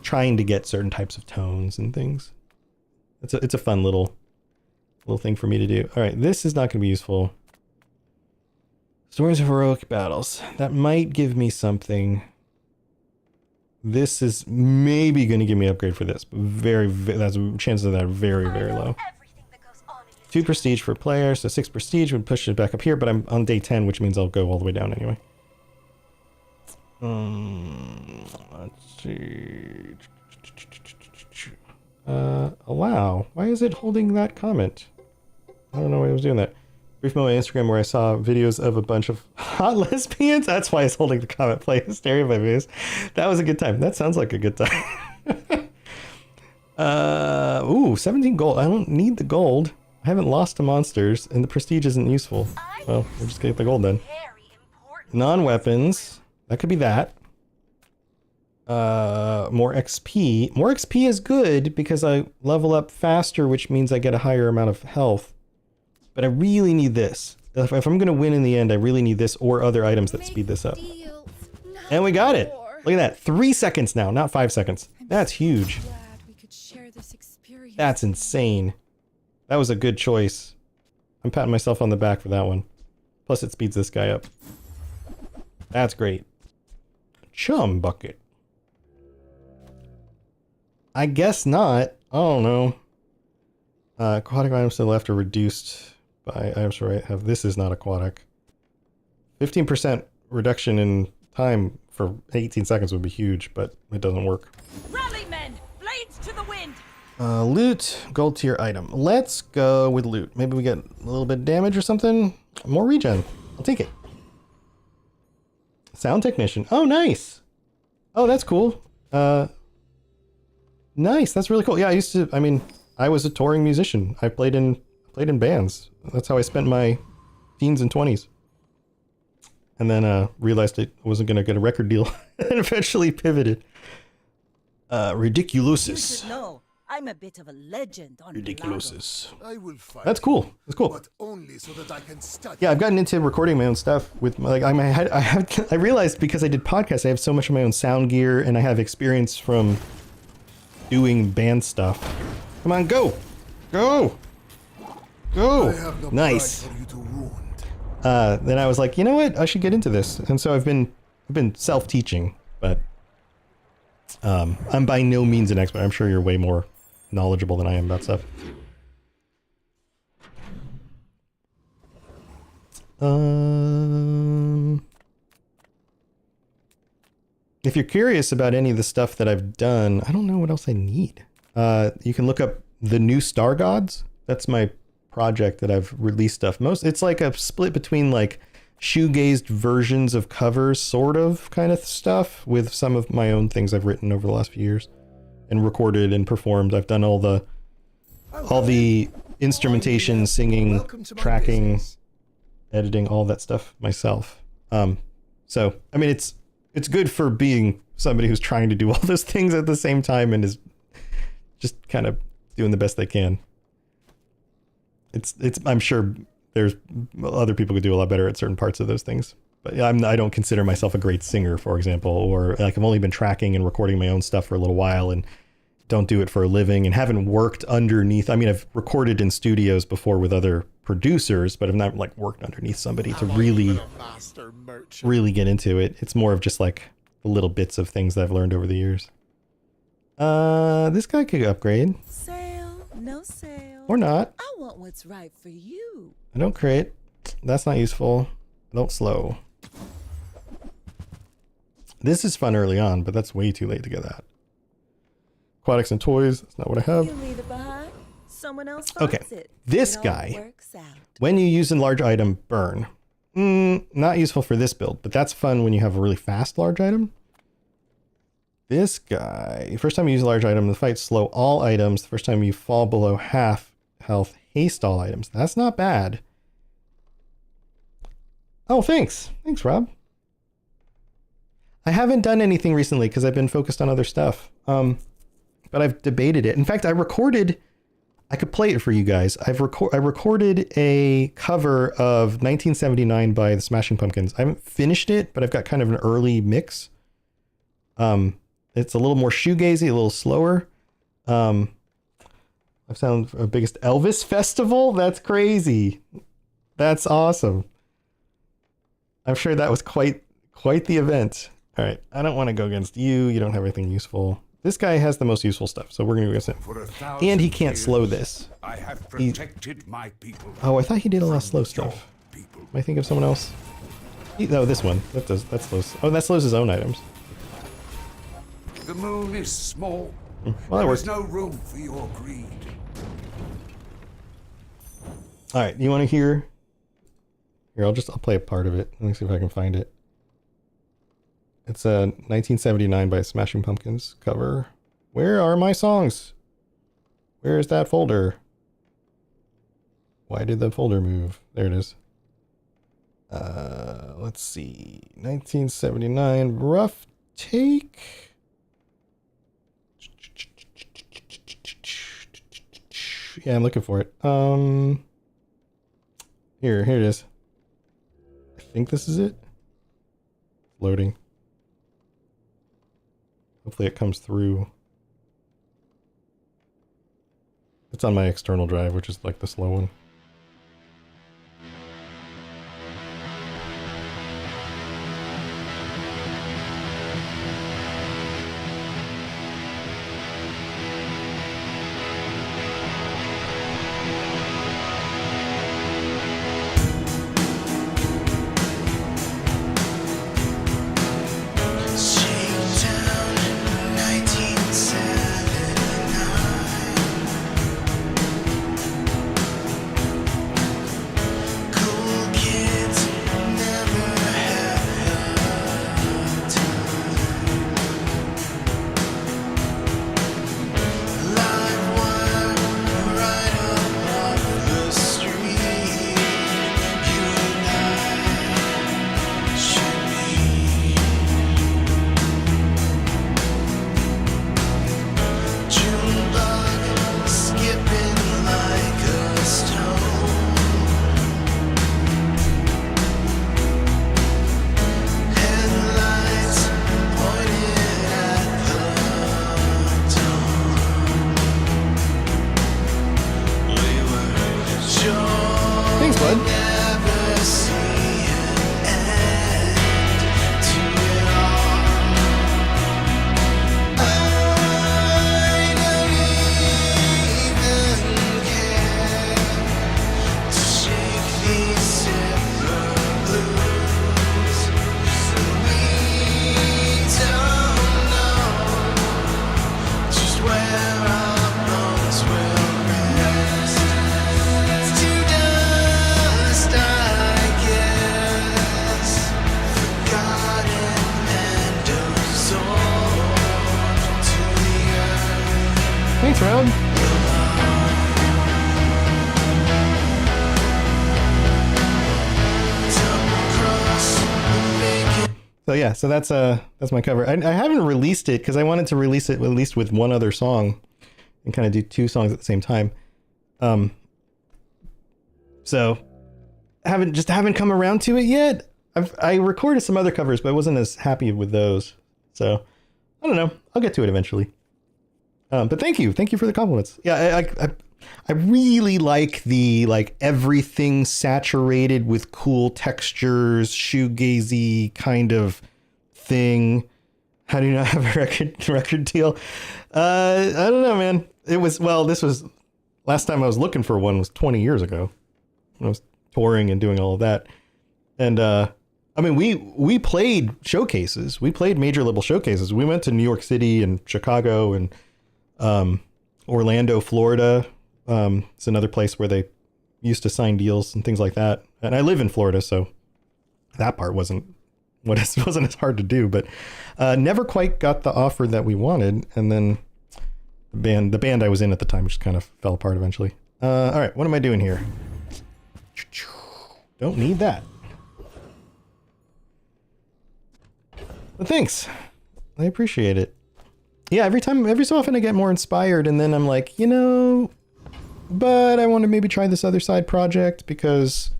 Trying to get certain types of tones and things. It's a fun little thing for me to do. All right, this is not gonna be useful. Stories of heroic battles. That might give me something. This is maybe going to give me an upgrade for this, but that's chances of that are very, very low. 2 prestige for player, so 6 prestige would push it back up here, but I'm on day 10, which means I'll go all the way down anyway. Let's see. Allow. Why is it holding that comment? I don't know why it was doing that. Brief moment on Instagram where I saw videos of a bunch of hot lesbians. That's why it's holding the comment. Play Hysteria by Vase. That was a good time. That sounds like a good time. Ooh, 17 gold. I don't need the gold. I haven't lost to monsters, and the prestige isn't useful. Well, we'll just get the gold then. Non-weapons. That could be that. More XP. More XP is good because I level up faster, which means I get a higher amount of health. But I really need this. If I'm going to win in the end, I really need this or other items that speed this up. And we got it. Look at that. 3 seconds now, not 5 seconds. That's huge. That's insane. That was a good choice. I'm patting myself on the back for that one. Plus it speeds this guy up. That's great. Chum bucket. I guess not. I don't know. Aquatic items to the left are reduced by items to the right. This is not aquatic. 15% reduction in time for 18 seconds would be huge, but it doesn't work. Rally men, blades to the wind. Loot, gold tier item. Let's go with loot. Maybe we get a little bit of damage or something. More regen. I'll take it. Sound technician. Oh, nice. Oh, that's cool. Nice. That's really cool. Yeah, I was a touring musician. I played in bands. That's how I spent my teens and 20s. And then realized I wasn't going to get a record deal and eventually pivoted. Ridiculosis. You should know, I'm a bit of a legend on Ridiculosis. I will fight. That's cool. That's cool. But only so that I can study. Yeah, I've gotten into recording my own stuff with I realized because I did podcasts, I have so much of my own sound gear and I have experience from doing band stuff. Come on, go! Go! Go! I have no nice. pride for you to wound. Then I was like, you know what? I should get into this. And so I've been self-teaching, but I'm by no means an expert. I'm sure you're way more knowledgeable than I am about stuff. If you're curious about any of the stuff that I've done, I don't know what else I need. You can look up the new Star Gods. That's my project that I've released stuff. It's like a split between like shoegazed versions of covers, sort of kind of stuff, with some of my own things I've written over the last few years and recorded and performed. I've done all the instrumentation, singing, tracking, editing, all that stuff myself. So I mean, it's good for being somebody who's trying to do all those things at the same time and is just kind of doing the best they can. I'm sure there's other people who do a lot better at certain parts of those things, but I don't consider myself a great singer, for example, or like I've only been tracking and recording my own stuff for a little while and don't do it for a living and haven't worked underneath. I mean, I've recorded in studios before with other producers, but I've not like worked underneath somebody to really get into it. It's more of just like the little bits of things that I've learned over the years. This guy could upgrade. Sale, no sale. Or not. I want what's right for you. I don't create. That's not useful. I don't slow. This is fun early on, but that's way too late to get that. Aquatics and toys. That's not what I have. You leave it behind. Someone else Okay, finds it. this It all guy. works out. When you use a large item, burn. Not useful for this build, but that's fun when you have a really fast large item. This guy, first time you use a large item, the fight slow all items. The first time you fall below half health, haste all items. That's not bad. Oh, thanks. Thanks, Rob. I haven't done anything recently because I've been focused on other stuff. But I've debated it. In fact, I could play it for you guys. I recorded a cover of 1979 by the Smashing Pumpkins. I haven't finished it, but I've got kind of an early mix. It's a little more shoegazy, a little slower. I've found our biggest Elvis festival. That's crazy. That's awesome. I'm sure that was quite the event. All right, I don't want to go against you. You don't have anything useful. This guy has the most useful stuff, so we're going to go against him. For 1,000 And he can't years, slow this. I have protected my people. Oh, I thought he did a lot of slow from stuff. your people. Am I thinking of someone else? No, this one. That slows. Oh, that slows his own items. The moon is small. Well, that There works. is no room for your greed. All right, you want to hear? Here, I'll play a part of it. Let me see if I can find it. It's a 1979 by Smashing Pumpkins cover. Where are my songs? Where is that folder? Why did the folder move? There it is. Let's see. 1979 Rough Take. Yeah, I'm looking for it. Here it is. I think this is it. Loading. Hopefully it comes through. It's on my external drive, which is like the slow one. Thanks, Rob. So yeah, so that's my cover. I haven't released it because I wanted to release it at least with one other song and kind of do two songs at the same time. So haven't come around to it yet. I recorded some other covers, but I wasn't as happy with those. So I don't know. I'll get to it eventually. But thank you for the compliments. Yeah, I really like the everything saturated with cool textures, shoegazy kind of thing. How do you not have a record deal? I don't know, man. This was last time I was looking for one was 20 years ago when I was touring and doing all of that. And I mean, we played showcases. We played major label showcases. We went to New York City and Chicago and Orlando, Florida. It's another place where they used to sign deals and things like that. And I live in Florida, so that part wasn't as hard to do, but never quite got the offer that we wanted. And then the band I was in at the time just kind of fell apart eventually. All right, what am I doing here? Don't need that. But thanks. I appreciate it. Yeah, every so often I get more inspired, and then I'm like, but I want to maybe try this other side project because,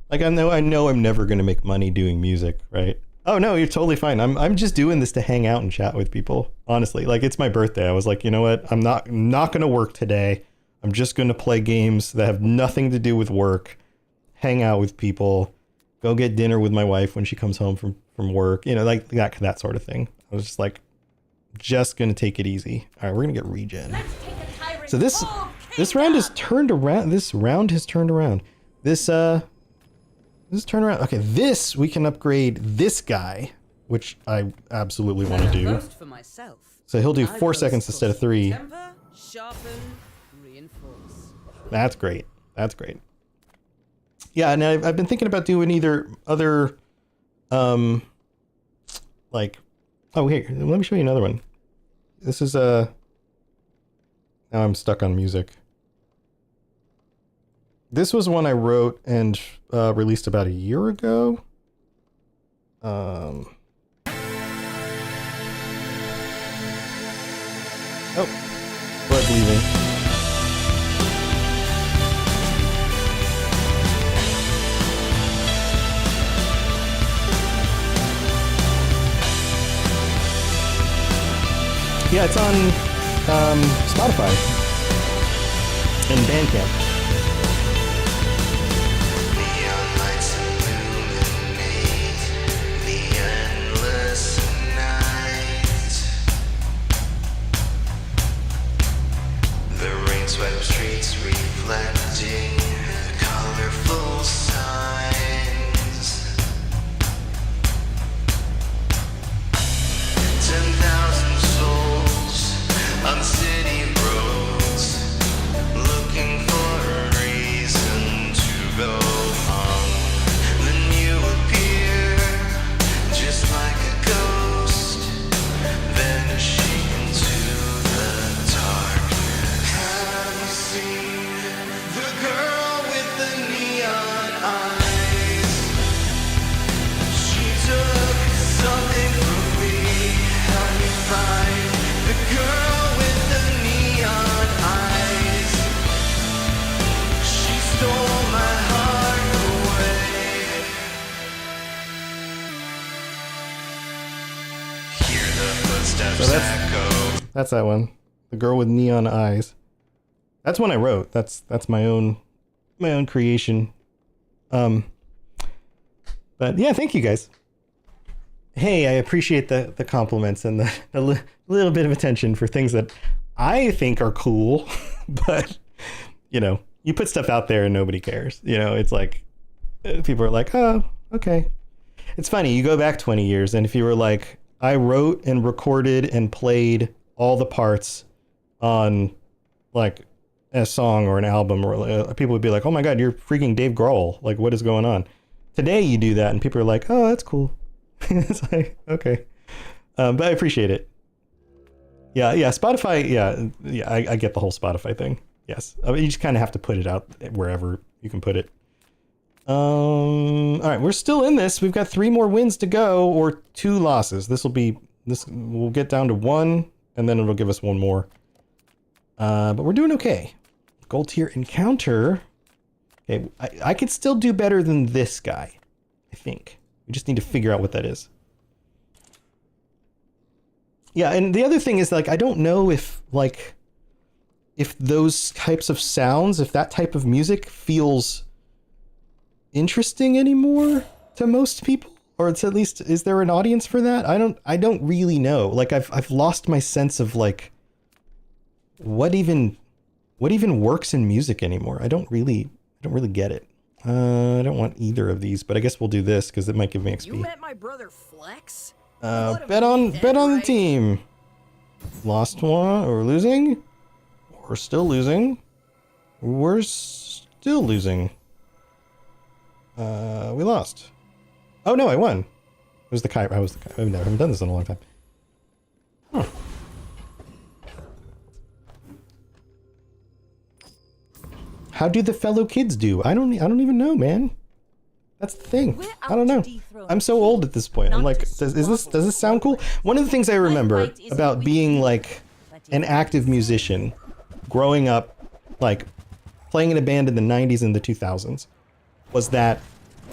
like, I know I'm never going to make money doing music, right? Oh no, you're totally fine. I'm just doing this to hang out and chat with people. Honestly, like, it's my birthday. I was like, you know what? I'm not going to work today. I'm just going to play games that have nothing to do with work, hang out with people, go get dinner with my wife when she comes home from work, like that sort of thing. I was just like, just going to take it easy. All right, we're going to get regen. So this round has turned around. This round has turned around. This turn around. Okay, this we can upgrade this guy, which I absolutely want to do. For myself. So he'll do 4 seconds instead of 3. Temper, sharpen, reinforce. That's great. That's great. Yeah, and I've been thinking about doing either other, like, oh, here, let me show you another one. This is now I'm stuck on music. This was one I wrote and released about a year ago. Oh, Blood Leaving. Yeah, it's on Spotify and Bandcamp. Neon lights illuminate the endless night. The rain-swept streets reflecting colorful signs. 10,000 souls on city roads, looking for a reason to go on. Then you appear, just like a ghost, vanishing into the dark. Have you seen the girl with the neon eyes? She took something from me. Help me find the girl with the neon eyes. She stole my heart away. Hear the footsteps So echo. That's that one. The girl with neon eyes. That's one I wrote. That's my own creation. But yeah, thank you guys. Hey, I appreciate the compliments and the little bit of attention for things that I think are cool, but you put stuff out there and nobody cares. It's like people are like, oh, okay. It's funny. You go back 20 years and if you were like, I wrote and recorded and played all the parts on like a song or an album, or people would be like, oh my God, you're freaking Dave Grohl. Like, what is going on? Today you do that and people are like, oh, that's cool. It's like, okay. But I appreciate it. Yeah, Spotify, yeah, I get the whole Spotify thing. Yes. I mean, you just kind of have to put it out wherever you can put it. All right, we're still in this. We've got 3 more wins to go, or 2 losses. We'll get down to 1, and then it'll give us 1 more. But we're doing okay. Gold tier encounter. Okay, I could still do better than this guy, I think. We just need to figure out what that is. Yeah, and the other thing is, like, I don't know if those types of sounds, if that type of music feels interesting anymore to most people, or it's at least, is there an audience for that? I don't really know. Like, I've lost my sense of like what even works in music anymore. I don't really get it. I don't want either of these, but I guess we'll do this because it might give me XP. You met my brother Flex? Bet on the team. Lost one or losing? We're still losing. We're still losing. We lost. Oh no, I won. It was the kite. I haven't done this in a long time. Huh. How do the fellow kids do? I don't even know, man. That's the thing. I don't know. I'm so old at this point. I'm like, does this sound cool? One of the things I remember about being like an active musician, growing up, like playing in a band in the 90s and the 2000s, was that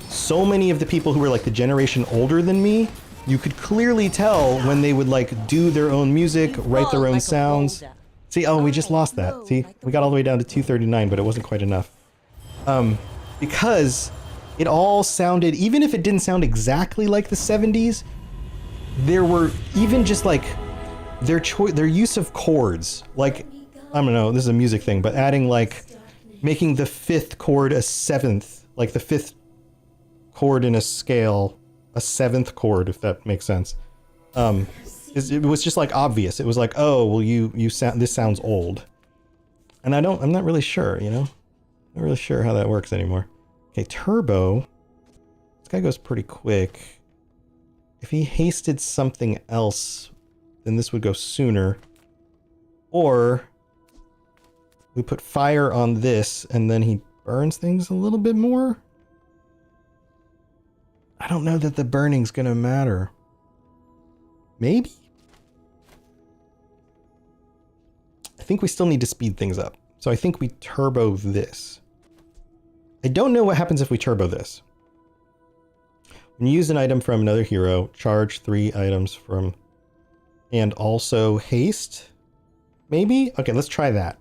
so many of the people who were like the generation older than me, you could clearly tell when they would like do their own music, write their own sounds. See, oh, we just lost that. See, we got all the way down to 239, but it wasn't quite enough. Because it all sounded, even if it didn't sound exactly like the 70s, there were even just like their use of chords. Like, I don't know, this is a music thing, but adding like, making the 5th chord a 7th, like the 5th chord in a scale, a 7th chord, if that makes sense. It was just like obvious. It was like, oh, well, you sound, this sounds old, and I'm not really sure, you know, not really sure how that works anymore. Okay, turbo. This guy goes pretty quick. If he hasted something else, then this would go sooner. Or we put fire on this, and then he burns things a little bit more. I don't know that the burning's gonna matter. Maybe? I think we still need to speed things up. So I think we turbo this. I don't know what happens if we turbo this. When you use an item from another hero, charge 3 items from... and also haste? Maybe? Okay, let's try that.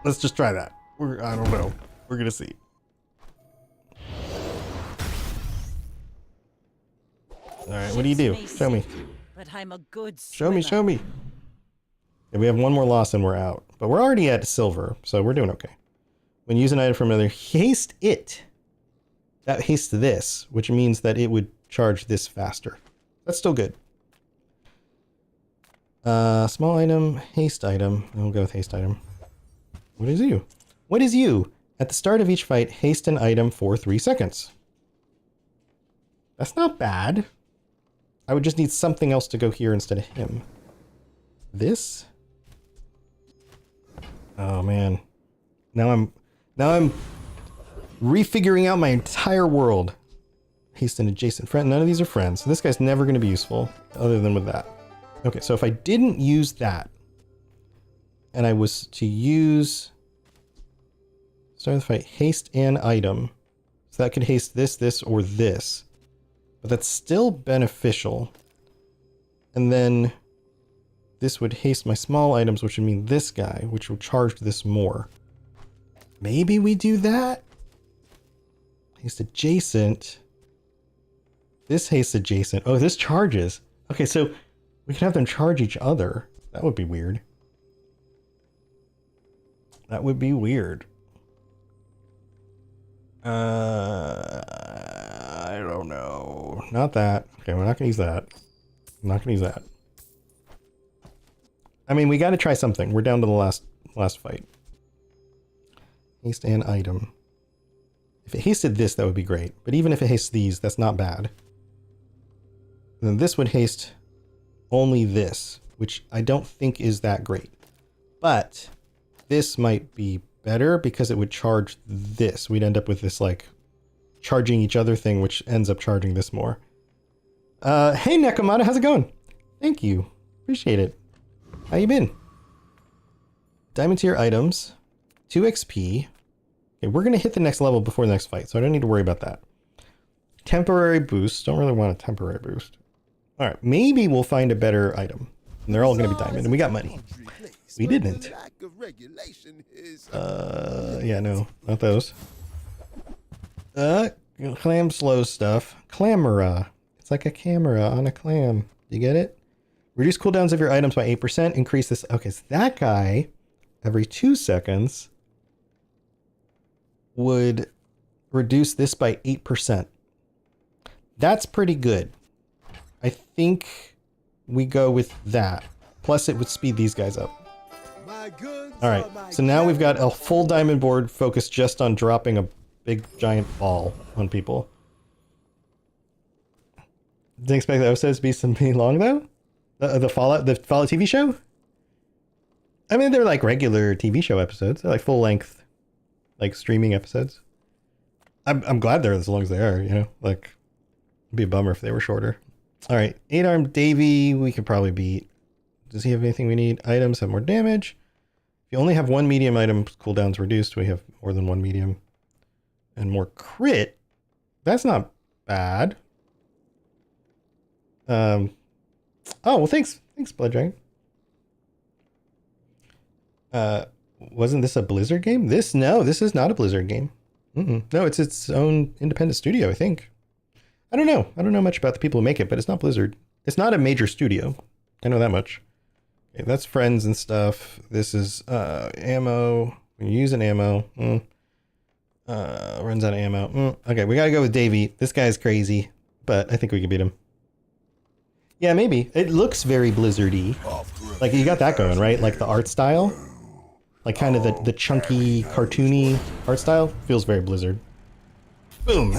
Let's just try that. I don't know. We're gonna see. Alright, what do you do? Show me. But I'm a good Show me, show me. Yeah, we have one more loss and we're out. But we're already at silver, so we're doing okay. When you use an item from another, haste it. That hastes this, which means that it would charge this faster. That's still good. Small item, haste item. We'll go with haste item. What is you? What is you? At the start of each fight, haste an item for 3 seconds. That's not bad. I would just need something else to go here instead of him. This? Oh man. Now I'm refiguring out my entire world. Haste an adjacent friend. None of these are friends. So this guy's never going to be useful other than with that. Okay, so if I didn't use that and I was to use start the fight, haste an item. So that could haste this, this, or this. But that's still beneficial. And then this would haste my small items, which would mean this guy, which would charge this more. Maybe we do that? Haste adjacent. This haste adjacent. Oh, this charges. Okay, so we can have them charge each other. That would be weird. That would be weird. I don't know. Not that. Okay, we're not gonna use that. I'm not gonna use that. I mean, we gotta try something. We're down to the last fight. Haste an item. If it hasted this, that would be great. But even if it hastes these, that's not bad. And then this would haste only this, which I don't think is that great. But this might be better because it would charge this. We'd end up with this like charging each other thing, which ends up charging this more. Hey Nekomata, how's it going? Thank you. Appreciate it. How you been? Diamond tier items, 2 XP. Okay, we're gonna hit the next level before the next fight, so I don't need to worry about that. Temporary boost. Don't really want a temporary boost. All right, maybe we'll find a better item. And they're all gonna be diamond, and we got money. We didn't. Yeah, no, not those. Clam slow stuff. Clamera. It's like a camera on a clam. You get it? Reduce cooldowns of your items by 8%. Increase this. Okay, so that guy, every 2 seconds, would reduce this by 8%. That's pretty good. I think we go with that. Plus it would speed these guys up. All right, so now we've got a full diamond board focused just on dropping a big giant ball on people. Didn't expect the episodes to be something long though. The Fallout TV show. I mean, they're like regular TV show episodes. They're like full length, like streaming episodes. I'm glad they're as long as they are. You know, like it'd be a bummer if they were shorter. All right, 8-armed Davy we could probably beat. Does he have anything we need? Items have more damage. If you only have one medium item, cooldown's reduced. We have more than one medium. And more crit. That's not bad. Oh, well, thanks. Thanks, Blood Dragon. Wasn't this a Blizzard game? No, this is not a Blizzard game. No, it's its own independent studio, I think. I don't know. I don't know much about the people who make it, but it's not Blizzard. It's not a major studio. I know that much. Okay, that's friends and stuff. This is ammo. When you use an ammo. Runs out of ammo. Okay, we gotta go with Davy. This guy's crazy, but I think we can beat him. Yeah, maybe. It looks very Blizzard-y. Like, you got that going, right? Like the art style. Like kind of the chunky, cartoony art style. Feels very Blizzard. Boom.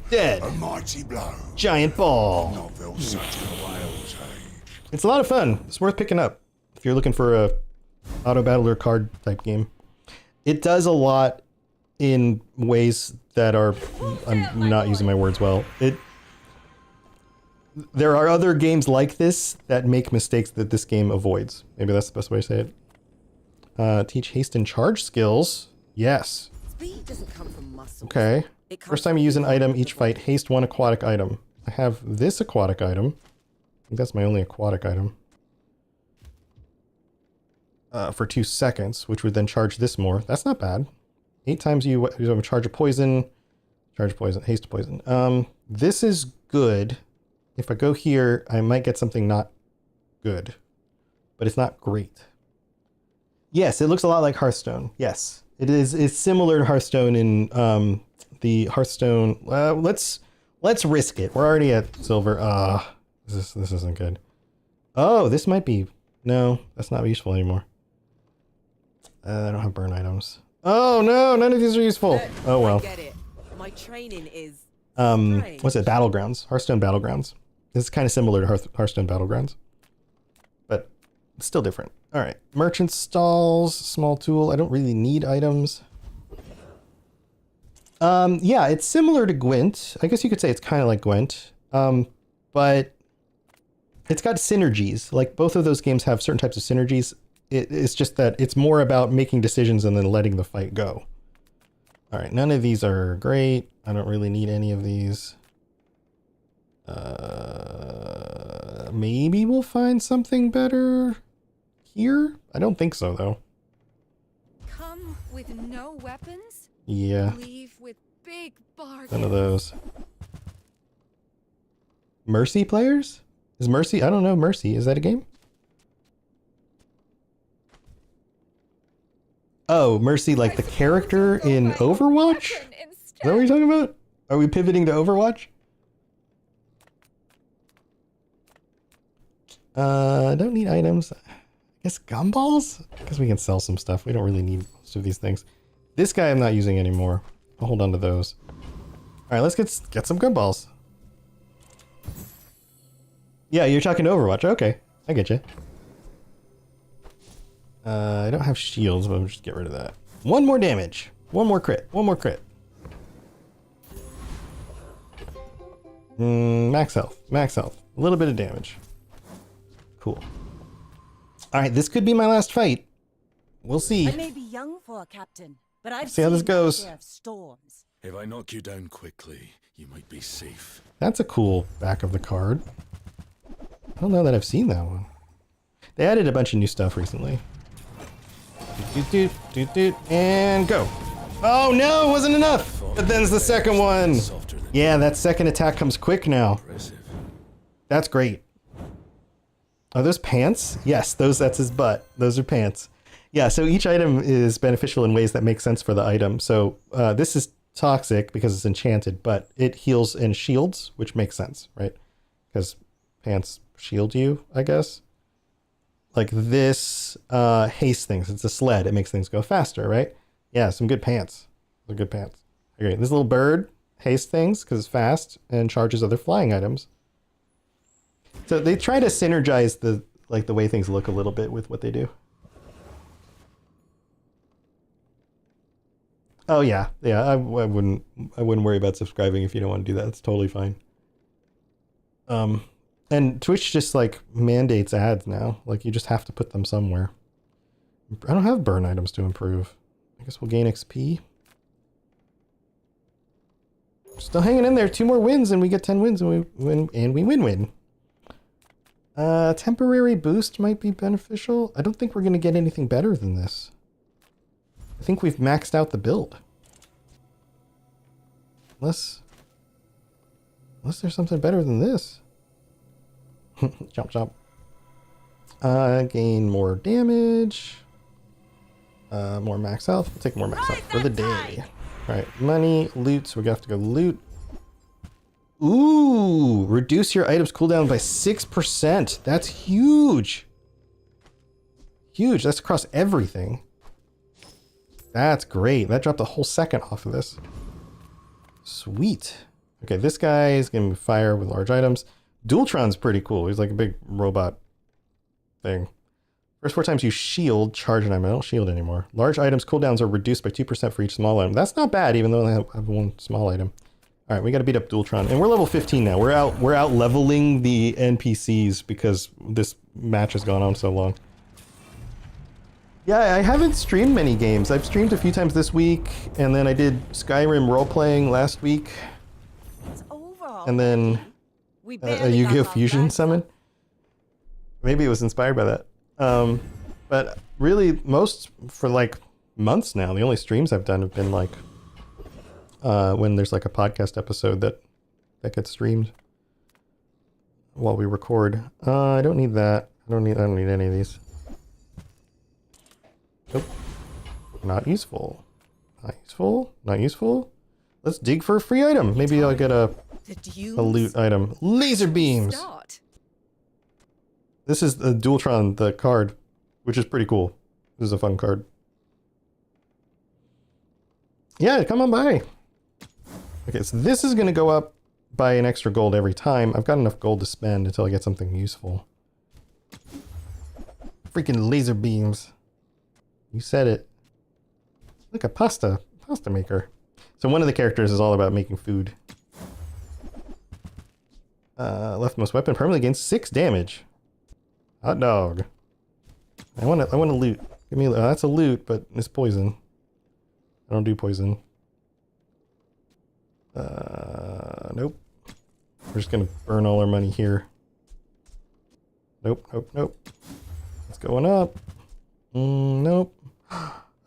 Dead. A mighty blow. Giant ball. Not felt such a whale's age. It's a lot of fun. It's worth picking up if you're looking for a auto battler card type game. It does a lot in ways that are, I'm not using my words well. There are other games like this that make mistakes that this game avoids. Maybe that's the best way to say it. Teach haste and charge skills. Yes. Speed doesn't come from muscle. Okay. First time you use an item, each fight, haste one aquatic item. I have this aquatic item. I think that's my only aquatic item. For 2 seconds, which would then charge this more. That's not bad. 8 times you charge a poison. Charge poison, haste poison. This is good. If I go here, I might get something not good. But it's not great. Yes, it looks a lot like Hearthstone. Yes. It is. It's similar to Hearthstone in the Hearthstone. Let's risk it. We're already at silver. This isn't good. Oh, this might be. No, that's not useful anymore. I don't have burn items. Oh no, none of these are useful. Oh well. I get it. My training is what's it? Battlegrounds. Hearthstone Battlegrounds. This is kind of similar to Hearthstone Battlegrounds, but it's still different. All right, merchant stalls, small tool. I don't really need items. Yeah, it's similar to Gwent. I guess you could say it's kind of like Gwent, but it's got synergies. Like both of those games have certain types of synergies. It's just that it's more about making decisions and then letting the fight go. All right, none of these are great. I don't really need any of these. Maybe we'll find something better here? I don't think so, though. Come with no weapons? Yeah. Leave with big bargains. None of those. Mercy players? Is Mercy? I don't know. Mercy. Is that a game? Oh, Mercy, like the character in Overwatch? Is that what you're talking about? Are we pivoting to Overwatch? I don't need items. I guess gumballs? I guess we can sell some stuff. We don't really need most of these things. This guy I'm not using anymore. I'll hold on to those. All right, let's get some gumballs. Yeah, you're talking to Overwatch. Okay, I get you. I don't have shields, but I'll just get rid of that. One more damage. One more crit. One more crit. Max health. Max health. A little bit of damage. Cool. Alright, this could be my last fight. We'll see. I may be young for a captain, but I've See how this seen my goes. share of storms. If I knock you down quickly, you might be safe. That's a cool back of the card. I don't know that I've seen that one. They added a bunch of new stuff recently. And go. Oh no, it wasn't enough. But then's the second one. Yeah, that second attack comes quick now. That's great. Are those pants? Yes, that's his butt. Those are pants. Yeah, so each item is beneficial in ways that make sense for the item. So this is toxic because it's enchanted, but it heals and shields, which makes sense, right? Because pants shield you, I guess. like this haste things. It's a sled. It makes things go faster, right? Yeah, some good pants. Those are good pants. Okay, this little bird haste things because it's fast and charges other flying items. So they try to synergize the way things look a little bit with what they do. Oh yeah, I wouldn't worry about subscribing if you don't want to do that. It's totally fine. And Twitch just like mandates ads now. Like you just have to put them somewhere. I don't have burn items to improve. I guess we'll gain XP. Still hanging in there. 2 more wins and we get 10 wins and we win. Temporary boost might be beneficial. I don't think we're going to get anything better than this. I think we've maxed out the build. Unless there's something better than this. Chomp chomp. Gain more damage. More max health. We'll take more max health for the day. Alright, money, loot, so we have to go loot. Ooh, reduce your items cooldown by 6%. That's huge. Huge, that's across everything. That's great. That dropped a whole second off of this. Sweet. Okay, this guy is going to fire with large items. Dualtron's pretty cool. He's like a big robot thing. First 4 times you shield, charge an item. I don't shield anymore. Large items cooldowns are reduced by 2% for each small item. That's not bad, even though I have 1 small item. All right, we got to beat up Dualtron, and we're level 15 now. We're out leveling the NPCs because this match has gone on so long. Yeah, I haven't streamed many games. I've streamed a few times this week, and then I did Skyrim role-playing last week. It's over. And then a Yu-Gi-Oh! Fusion summon. Maybe it was inspired by that. But really, for like months now, the only streams I've done have been like when there's like a podcast episode that gets streamed while we record. I don't need that. I don't need any of these. Nope. Not useful. Not useful. Not useful. Let's dig for a free item. Maybe I'll get a loot item. Laser beams. This is the Dualtron, the card, which is pretty cool. This is a fun card. Yeah, come on by. Okay, so this is going to go up by an extra gold every time. I've got enough gold to spend until I get something useful. Freaking laser beams. You said it. Look, a pasta maker. So one of the characters is all about making food. Leftmost weapon permanently gains 6 damage. Hot dog. I want to loot. Give me that's a loot, but it's poison. I don't do poison. Nope. We're just gonna burn all our money here. Nope. It's going up. Nope.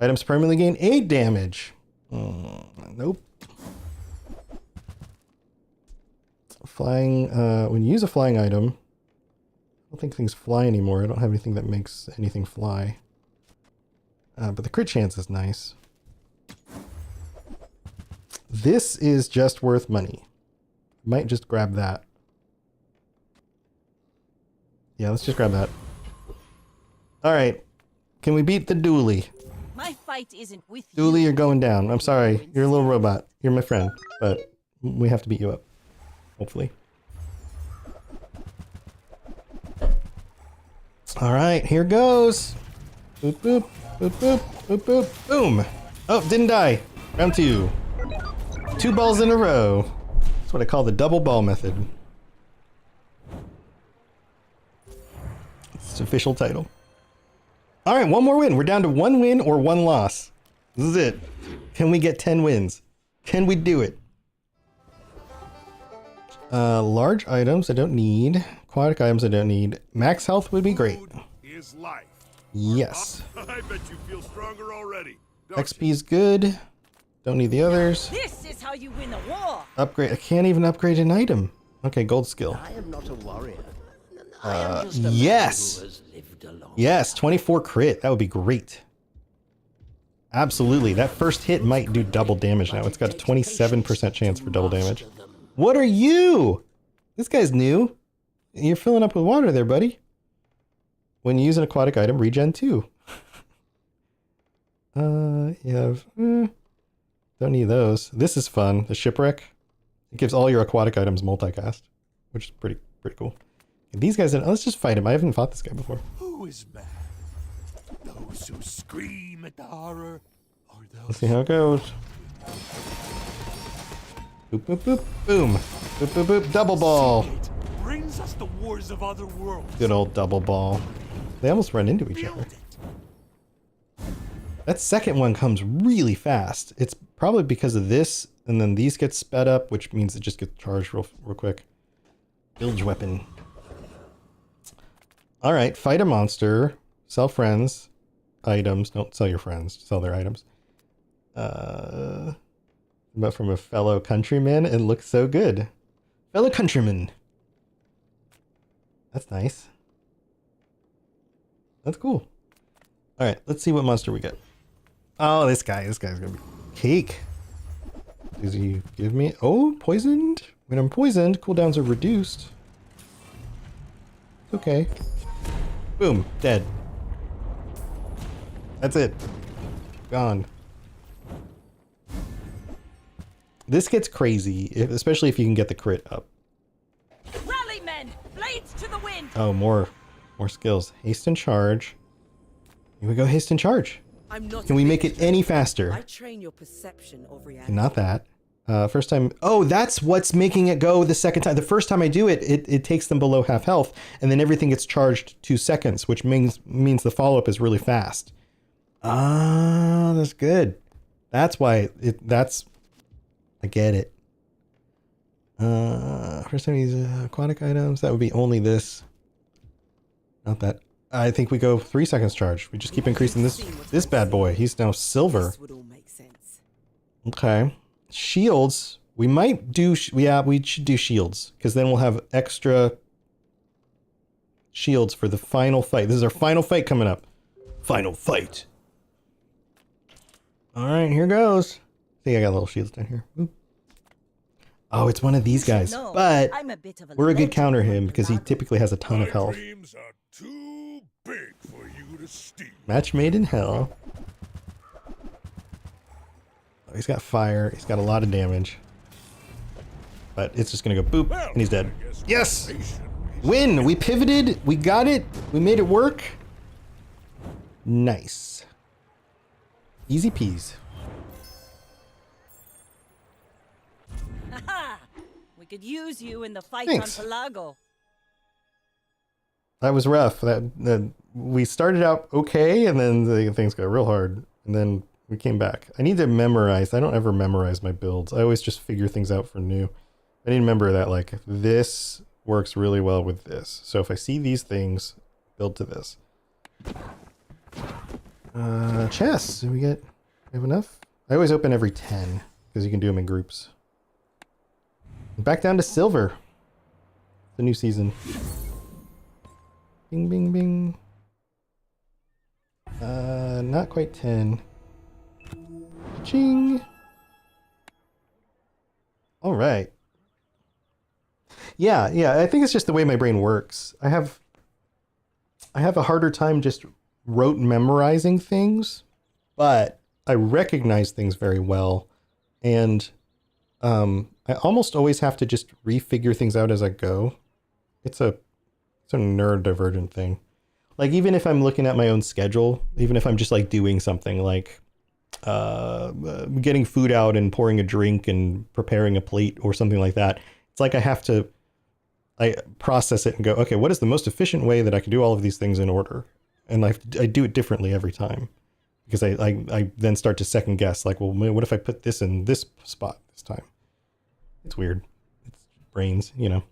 Items permanently gain 8 damage. Nope. Flying, when you use a flying item, I don't think things fly anymore. I don't have anything that makes anything fly. But the crit chance is nice. This is just worth money. Might just grab that. Yeah, let's just grab that. Alright. Can we beat the dually? My fight isn't with Dually, you. you're going down. I'm sorry. You're a little robot. You're my friend. But we have to beat you up. Hopefully. Alright, here goes. Boop, boop, boop, boop, boop, boop, boom. Oh, didn't die. Round 2. 2 balls in a row. That's what I call the double ball method. It's the official title. Alright, 1 more win. We're down to 1 win or 1 loss. This is it. Can we get 10 wins? Can we do it? Large items I don't need. Aquatic items I don't need. Max health would be great. Food is life. Yes. I bet you feel stronger already. XP is good. Don't need the others. This is how you win a war. Upgrade. I can't even upgrade an item. Okay, gold skill. I am not a warrior. I am just a man Yes. who has lived a long Yes, 24 crit. That would be great. Absolutely. That first hit might do double damage now. It's got a 27% chance for double damage. What are you? This guy's new. You're filling up with water there, buddy. When you use an aquatic item, regen 2. You have... don't need those. This is fun. The Shipwreck. It gives all your aquatic items multicast, which is pretty cool. And these guys, let's just fight him. I haven't fought this guy before. Who is mad? Those who scream at the horror, or those Let's see how it goes. Boop, boop, boop, boom. Boop, boop, boop. Double ball. It brings us the wars of other worlds. Good old double ball. They almost run into each Build other. it. That second one comes really fast. It's probably because of this, and then these get sped up, which means it just gets charged real quick. Bilge weapon. All right, fight a monster. Sell friends. Items. Don't sell your friends. Sell their items. But from a fellow countryman, it looks so good. Fellow countryman. That's nice. That's cool. All right, let's see what monster we get. Oh, this guy's gonna be cake. Does he give me? Oh, poisoned. When I'm poisoned, cooldowns are reduced. Okay. Boom, dead. That's it. Gone. This gets crazy, especially if you can get the crit up. Rally, men! Blades to the wind! Oh, more skills. Haste and charge. Here we go, haste and charge. I'm not. Can we make it any faster? I train your perception of reality. Not that. First time. Oh, that's what's making it go the second time. The first time I do it, it takes them below half health, and then everything gets charged 2 seconds, which means the follow-up is really fast. Ah, that's good. That's why I get it. First time you use aquatic items, that would be only this. Not that. I think we go 3 seconds charge. We just keep increasing this bad boy. He's now silver. This would all make sense. Okay. Shields. We might do... we should do shields. Because then we'll have extra shields for the final fight. This is our final fight coming up. Final fight. Alright, here goes. See, I got little shields down here. Oop. Oh, it's one of these guys. No, But I'm a bit of a we're a good legend counter on him because he Pelago. typically has a ton My of health. dreams are too big for you to steal. Match made in hell. Oh, he's got fire. He's got a lot of damage. But it's just gonna go boop, Well, and he's dead. I guess Yes! motivation is Win! We pivoted. We got it. We made it work. Nice. Easy peas. Ha! We could use you in the fight Thanks. on Pelago. That was rough. That we started out okay, and then things got real hard, and then we came back. I need to memorize. I don't ever memorize my builds. I always just figure things out for new. I need to remember that like this works really well with this. So if I see these things, build to this. Chests. Do we have enough? I always open every 10 because you can do them in groups. Back down to silver. The new season. Bing, bing, bing. Not quite 10. Ching. All right. Yeah, I think it's just the way my brain works. I have a harder time just rote memorizing things, but I recognize things very well, and I almost always have to just refigure things out as I go. It's a neurodivergent thing. Like even if I'm looking at my own schedule, even if I'm just like doing something like getting food out and pouring a drink and preparing a plate or something like that, it's like I process it and go, okay, what is the most efficient way that I can do all of these things in order? And I do it differently every time because I then start to second guess, like, well, what if I put this in this spot this time? It's weird. It's brains, you know.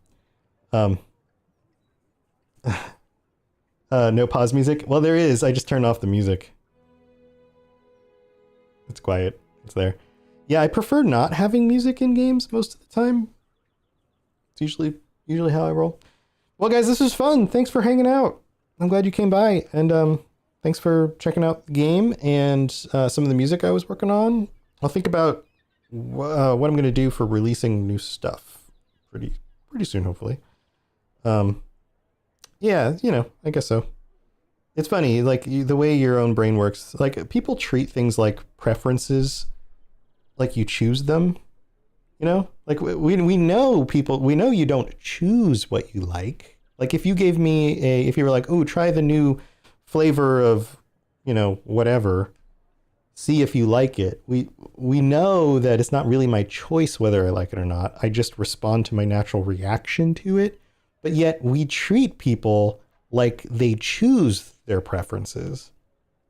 No pause music. Well, there is. I just turned off the music. It's quiet. It's there. Yeah, I prefer not having music in games most of the time. It's usually how I roll. Well, guys, this was fun. Thanks for hanging out. I'm glad you came by, and thanks for checking out the game and some of the music I was working on. I'll think about what I'm going to do for releasing new stuff pretty soon, hopefully. Yeah, you know, I guess so. It's funny, like the way your own brain works. Like people treat things like preferences, like you choose them. You know, like we know people. We know you don't choose what you like. Like if you gave me if you were like, oh, try the new flavor of, you know, whatever. See if you like it. We know that it's not really my choice whether I like it or not. I just respond to my natural reaction to it. But yet we treat people like they choose their preferences.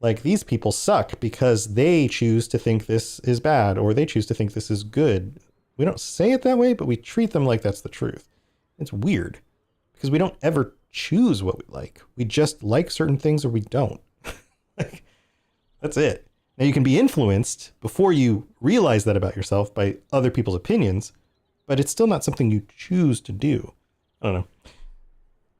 Like these people suck because they choose to think this is bad or they choose to think this is good. We don't say it that way, but we treat them like that's the truth. It's weird because we don't ever choose what we like. We just like certain things or we don't. Like, that's it. Now you can be influenced before you realize that about yourself by other people's opinions, but it's still not something you choose to do. I don't know.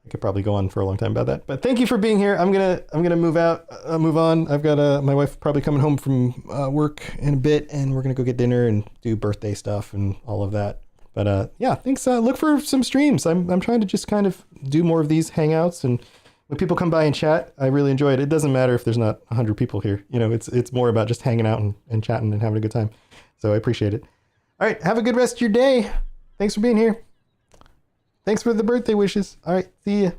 I could probably go on for a long time about that, but thank you for being here. I'm gonna move on. I've got my wife probably coming home from work in a bit, and we're gonna go get dinner and do birthday stuff and all of that. But yeah, thanks. Look for some streams. I'm trying to just kind of do more of these hangouts, and when people come by and chat, I really enjoy it. It doesn't matter if there's not 100 people here. You know, it's more about just hanging out and chatting and having a good time. So I appreciate it. All right, have a good rest of your day. Thanks for being here. Thanks for the birthday wishes. All right, see ya.